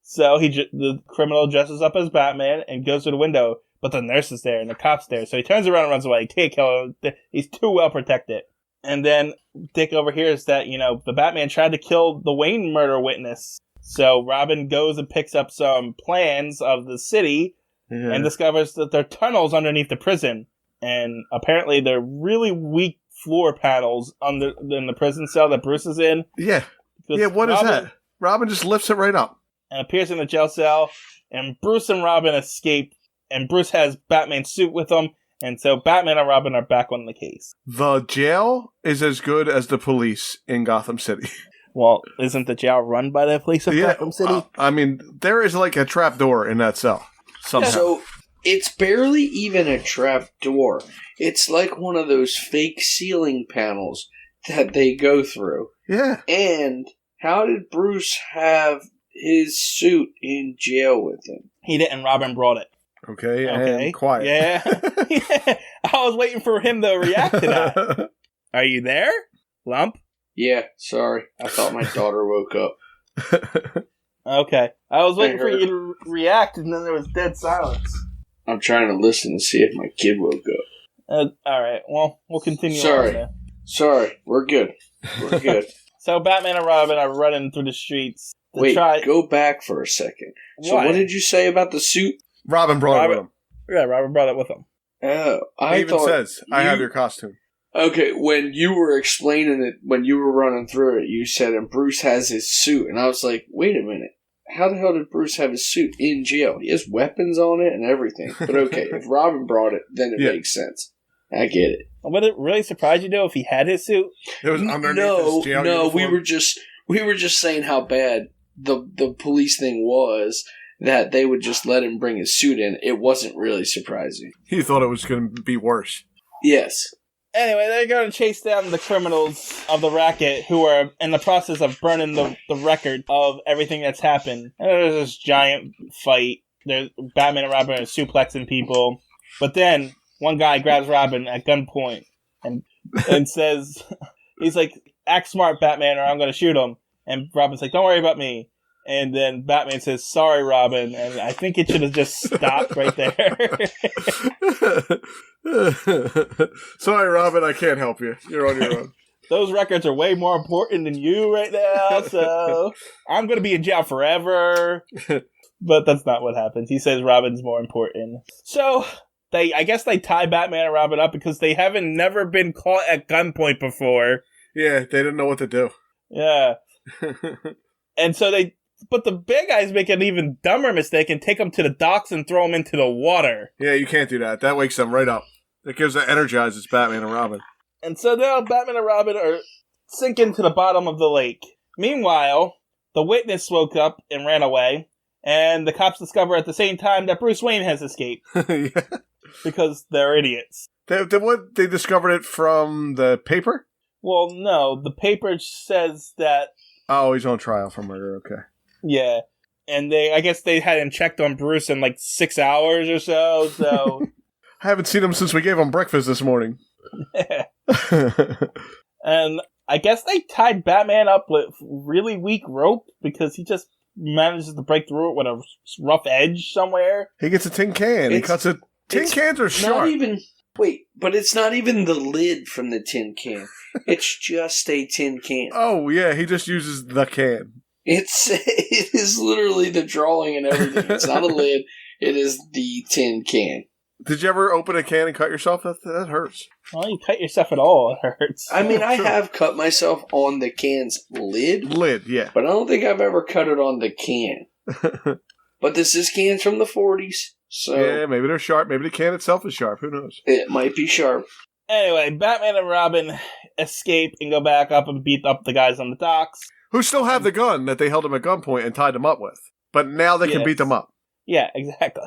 So the criminal dresses up as Batman and goes to the window, but the nurse is there and the cop's there. So he turns around and runs away. He can't kill him. He's too well protected. And then Dick overhears that, the Batman tried to kill the Wayne murder witness. So Robin goes and picks up some plans of the city and discovers that there are tunnels underneath the prison. And apparently they're really weak floor panels in the prison cell that Bruce is in. Yeah. Yeah, what is that? Robin just lifts it right up. And appears in the jail cell, and Bruce and Robin escape, and Bruce has Batman's suit with him, and so Batman and Robin are back on the case. The jail is as good as the police in Gotham City. Well, isn't the jail run by the police of Gotham City? There is like a trap door in that cell. Somehow. So, it's barely even a trap door. It's like one of those fake ceiling panels that they go through. Yeah. And how did Bruce have his suit in jail with him? He didn't. Robin brought it. Okay. And quiet. Yeah. I was waiting for him to react to that. Are you there, Lump? Yeah, sorry. I thought my daughter woke up. Okay. I was waiting for you to react, and then there was dead silence. I'm trying to listen to see if my kid woke up. Alright, well, we'll continue Sorry, we're good. We're good. So Batman and Robin are running through the streets. Wait, go back for a second. So what did you say about the suit? Robin brought it with him. Yeah, Robin brought it with him. Oh, He even says, I have your costume. Okay, when you were explaining it, when you were running through it, you said, and Bruce has his suit. And I was like, wait a minute. How the hell did Bruce have his suit in jail? He has weapons on it and everything. But okay, if Robin brought it, then it makes sense. I get it. Would it really surprise you, though, if he had his suit? It was underneath his jail uniform? we We were just saying how bad the police thing was, that they would just let him bring his suit in. It wasn't really surprising. He thought it was going to be worse. Yes. Anyway, they're going to chase down the criminals of the racket who are in the process of burning the record of everything that's happened. And there's this giant fight. There's Batman and Robin are suplexing people. But then one guy grabs Robin at gunpoint and says, he's like, act smart, Batman, or I'm going to shoot him. And Robin's like, don't worry about me. And then Batman says, sorry, Robin. And I think it should have just stopped right there. Sorry, Robin, I can't help you. You're on your own. Those records are way more important than you right now, so I'm going to be in jail forever. But that's not what happens. He says Robin's more important. So, I guess they tie Batman and Robin up because they haven't never been caught at gunpoint before. Yeah, they didn't know what to do. Yeah. And so but the bad guys make an even dumber mistake and take them to the docks and throw them into the water. Yeah, you can't do that. That wakes them right up. It energizes Batman and Robin. And so now Batman and Robin are sinking to the bottom of the lake. Meanwhile, the witness woke up and ran away, and the cops discover at the same time that Bruce Wayne has escaped. Yeah. Because they're idiots. They discovered it from the paper? Well, no. The paper says that... Oh, he's on trial for murder, okay. Yeah. And I guess they hadn't checked on Bruce in like 6 hours or so. I haven't seen him since we gave him breakfast this morning. And I guess they tied Batman up with really weak rope because he just manages to break through it with a rough edge somewhere. He gets a tin can. He cuts it. Tin cans are sharp. But it's not even the lid from the tin can. It's just a tin can. Oh, yeah, he just uses the can. It is literally the drawing and everything. It's not a lid. It is the tin can. Did you ever open a can and cut yourself? That hurts. Well, you cut yourself at all, it hurts. I mean, I have cut myself on the can's lid. Lid, yeah. But I don't think I've ever cut it on the can. But this is cans from the 40s. So yeah, maybe they're sharp. Maybe the can itself is sharp. Who knows? It might be sharp. Anyway, Batman and Robin escape and go back up and beat up the guys on the docks. Who still have the gun that they held him at gunpoint and tied him up with. But now they can beat them up. Yeah, exactly.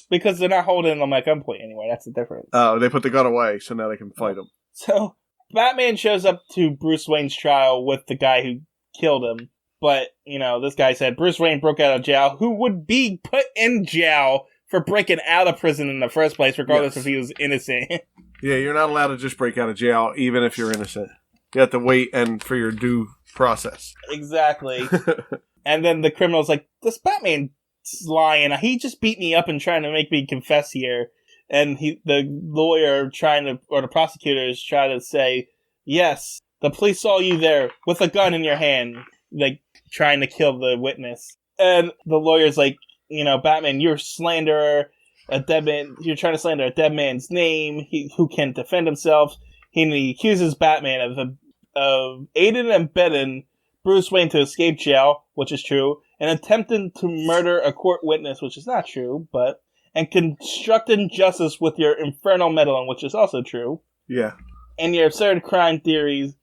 Because they're not holding them at gunpoint anymore. That's the difference. Oh, they put the gun away, so now they can fight him. So, Batman shows up to Bruce Wayne's trial with the guy who killed him. But, this guy said Bruce Wayne broke out of jail, who would be put in jail for breaking out of prison in the first place, regardless if he was innocent. Yeah, you're not allowed to just break out of jail, even if you're innocent. You have to wait for your due process. Exactly. And then the criminal's like, this Batman's lying. He just beat me up and trying to make me confess here. And the lawyer or the prosecutor is trying to say, yes, the police saw you there with a gun in your hand, like trying to kill the witness. And the lawyer's like, Batman, you're a slanderer. A dead man. You're trying to slander a dead man's name. Who can defend himself. He accuses Batman of aiding and abetting Bruce Wayne to escape jail, which is true, and attempting to murder a court witness, which is not true, and constructing justice with your infernal meddling, which is also true. Yeah. And your absurd crime theories.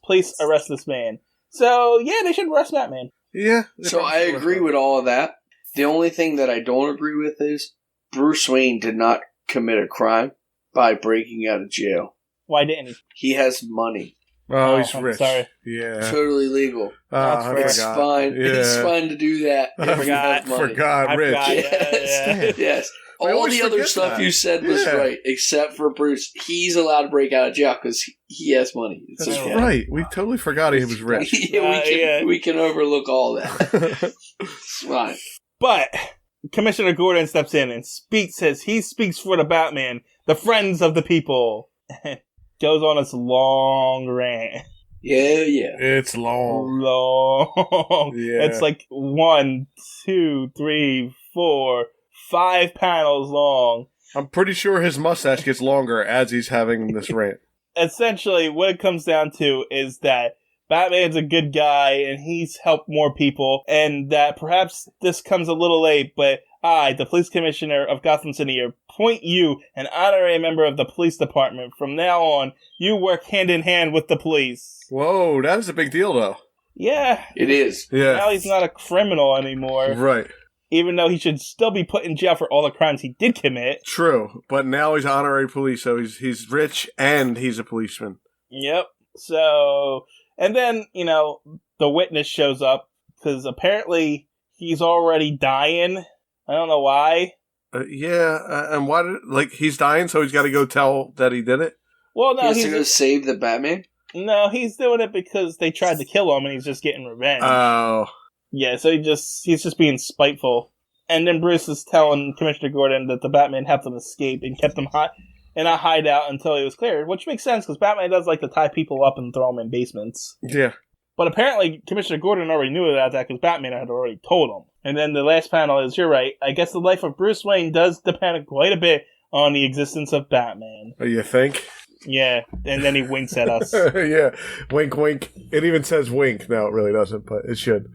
Please arrest this man. So, yeah, they should arrest Batman. Yeah. So I agree with all of that. The only thing that I don't agree with is Bruce Wayne did not commit a crime by breaking out of jail. Why didn't he? He has money. Oh, he's I'm rich. sorry. Yeah. Totally legal. It's fine. Yeah. It's fine to do that. I forgot Rich. Yes. Yes. All the other stuff you said was right, except for Bruce. He's allowed to break out of jail because he has money. That's right. We totally forgot he was rich. We can overlook all that. It's fine. But Commissioner Gordon steps in and says he speaks for the Batman, the friends of the people. Goes on this long rant. Yeah. It's long. Yeah. It's like 1, 2, 3, 4, 5 panels long. I'm pretty sure his mustache gets longer as he's having this rant. Essentially, what it comes down to is that Batman's a good guy and he's helped more people, and that perhaps this comes a little late, but I, the police commissioner of Gotham City, appoint you an honorary member of the police department. From now on, you work hand in hand with the police. Whoa, that is a big deal, though. Yeah. It is. Yeah. Now he's not a criminal anymore. Right. Even though he should still be put in jail for all the crimes he did commit. True. But now he's honorary police, so he's rich and he's a policeman. Yep. So, and then, the witness shows up because apparently he's already dying. I don't know why. And why did, he's dying, so he's got to go tell that he did it? Well, no, he's to go save the Batman? No, he's doing it because they tried to kill him and he's just getting revenge. Oh. Yeah, so he's just being spiteful. And then Bruce is telling Commissioner Gordon that the Batman helped him escape and kept him in a hideout until he was cleared, which makes sense because Batman does like to tie people up and throw them in basements. Yeah. But apparently Commissioner Gordon already knew about that because Batman had already told him. And then the last panel is, you're right, I guess the life of Bruce Wayne does depend quite a bit on the existence of Batman. Oh, you think? Yeah, and then he winks at us. Yeah, wink, wink. It even says wink. No, it really doesn't, but it should.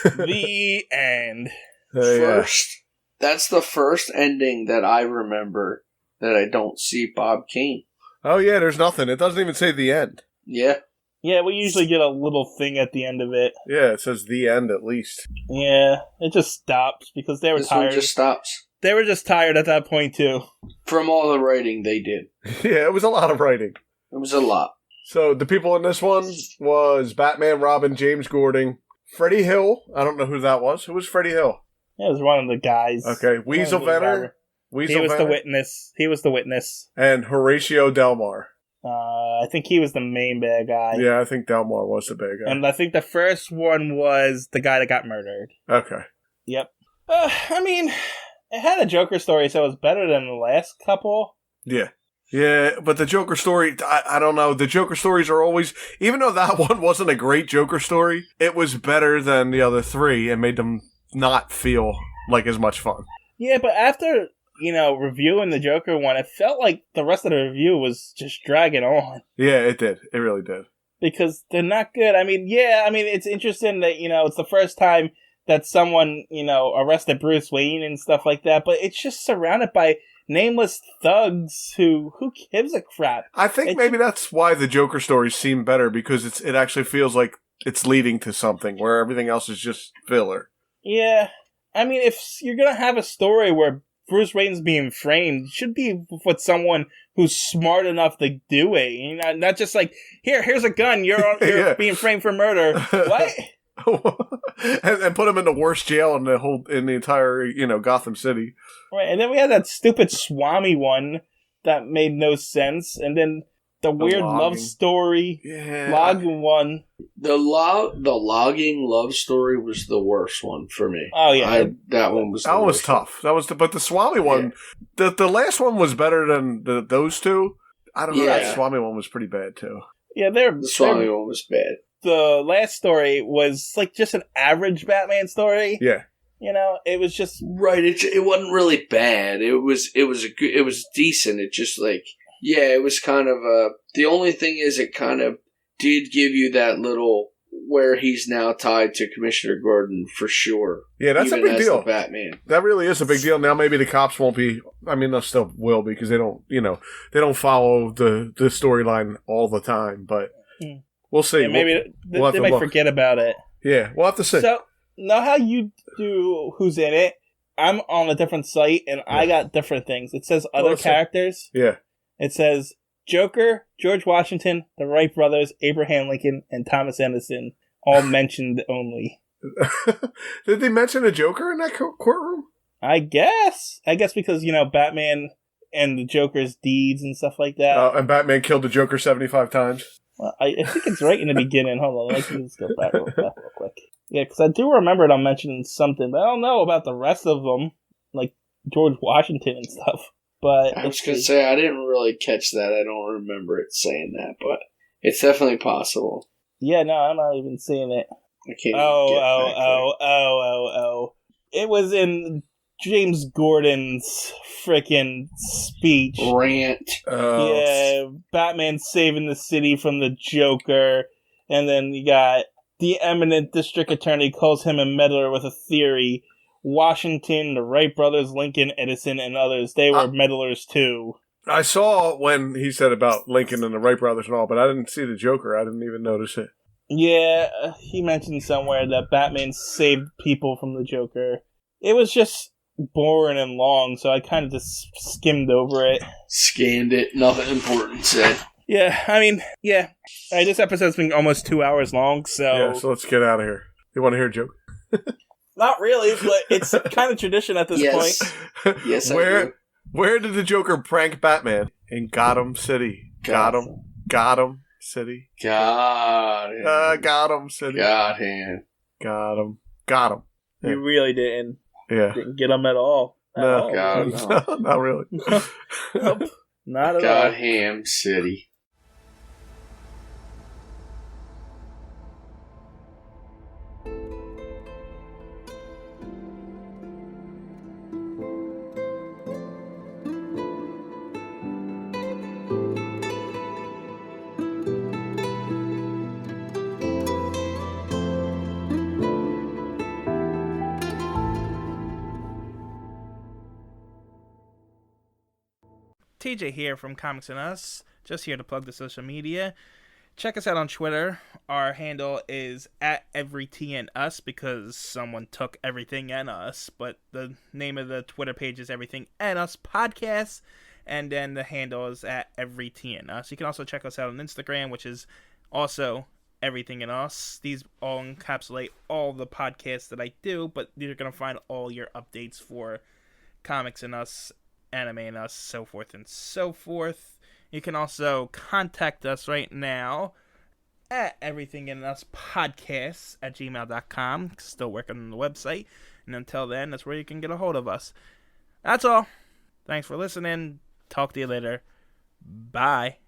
The end. That's the first ending that I remember that I don't see Bob Kane. Oh, yeah, there's nothing. It doesn't even say the end. Yeah. Yeah, we usually get a little thing at the end of it. Yeah, it says the end at least. Yeah, it just stops because they were tired. This one just stops. They were just tired at that point, too. From all the writing they did. Yeah, it was a lot of writing. It was a lot. So the people in this one was Batman, Robin, James Gordon, Freddie Hill. I don't know who that was. Who was Freddie Hill? Yeah, it was one of the guys. Okay, Weasel Venner. He was the witness. And Horatio Delmar. I think he was the main bad guy. Yeah, I think Delmar was the bad guy. And I think the first one was the guy that got murdered. Okay. Yep. I mean, it had a Joker story, so it was better than the last couple. Yeah. Yeah, but the Joker story, I don't know. The Joker stories are always, even though that one wasn't a great Joker story, it was better than the other three and made them not feel like as much fun. Yeah, but after, reviewing the Joker one, it felt like the rest of the review was just dragging on. Yeah, it did. It really did. Because they're not good. I mean, it's interesting that, it's the first time that someone, arrested Bruce Wayne and stuff like that, but it's just surrounded by nameless thugs who gives a crap. I think maybe that's why the Joker stories seem better, because it actually feels like it's leading to something, where everything else is just filler. Yeah. I mean, if you're going to have a story where Bruce Wayne's being framed, it should be with someone who's smart enough to do it. Not just like, here's a gun, you're Yeah. being framed for murder. What? and put him in the worst jail in the entire Gotham City. Right, and then we had that stupid Swami one that made no sense, and then the weird love story, logging one. The logging love story was the worst one for me. Oh yeah, that one was. That was tough. But the Swami one, the last one was better than those two. I don't know. Yeah. That Swami one was pretty bad too. Yeah, the Swami one was bad. The last story was like just an average Batman story. Yeah. It was just right. It wasn't really bad. It was decent. It just it was kind of the only thing is it kind of did give you that little where he's now tied to Commissioner Gordon for sure. Yeah, that's a big deal. The Batman. That really is a big deal. Now maybe the cops won't be. I mean, they still will because they don't. They don't follow the storyline all the time. But we'll see. Yeah, maybe we'll they might forget about it. Yeah, we'll have to see. So know how you do who's in it? I'm on a different site and I got different things. It says other characters. Yeah. It says Joker, George Washington, the Wright brothers, Abraham Lincoln, and Thomas Edison, all mentioned only. Did they mention a Joker in that courtroom? I guess because, Batman and the Joker's deeds and stuff like that. And Batman killed the Joker 75 times. Well, I think it's right in the beginning. Hold on, let's just go back real quick. Yeah, because I do remember them mentioning something, but I don't know about the rest of them, like George Washington and stuff. But I was going to say, I didn't really catch that. I don't remember it saying that, but it's definitely possible. Yeah, no, I'm not even seeing it. I can't It was in James Gordon's freaking speech. Rant. Yeah, Batman saving the city from the Joker, and then you got the eminent district attorney calls him a meddler with a theory. Washington, the Wright brothers, Lincoln, Edison, and others, they were meddlers too. I saw when he said about Lincoln and the Wright brothers and all, but I didn't see the Joker. I didn't even notice it. Yeah, he mentioned somewhere that Batman saved people from the Joker. It was just boring and long, so I kind of just skimmed over it. Scanned it, nothing important said. Yeah, I mean, yeah. This episode's been almost 2 hours long, so... Yeah, so let's get out of here. You want to hear a joke? Not really, but it's kind of tradition at this point. Yes, Where did the Joker prank Batman? In Gotham City. Gotham City. Got him. Gotham City. Got him. Got him. Yeah. You really didn't. Yeah. Didn't get him at all. No, not really. Nope. Not at all. Got him City. TJ here from Comics and Us, just here to plug the social media. Check us out on Twitter. Our handle is @EveryTNUs because someone took everything and us, but the name of the Twitter page is Everything and Us Podcast, and then the handle is @EveryTNUs. You can also check us out on Instagram, which is also Everything and Us. These all encapsulate all the podcasts that I do, but you're going to find all your updates for Comics and Us, Anime and Us, so forth and so forth. You can also contact us right now at everythinginUspodcasts@gmail.com. Still working on the website. And until then, that's where you can get a hold of us. That's all. Thanks for listening. Talk to you later. Bye.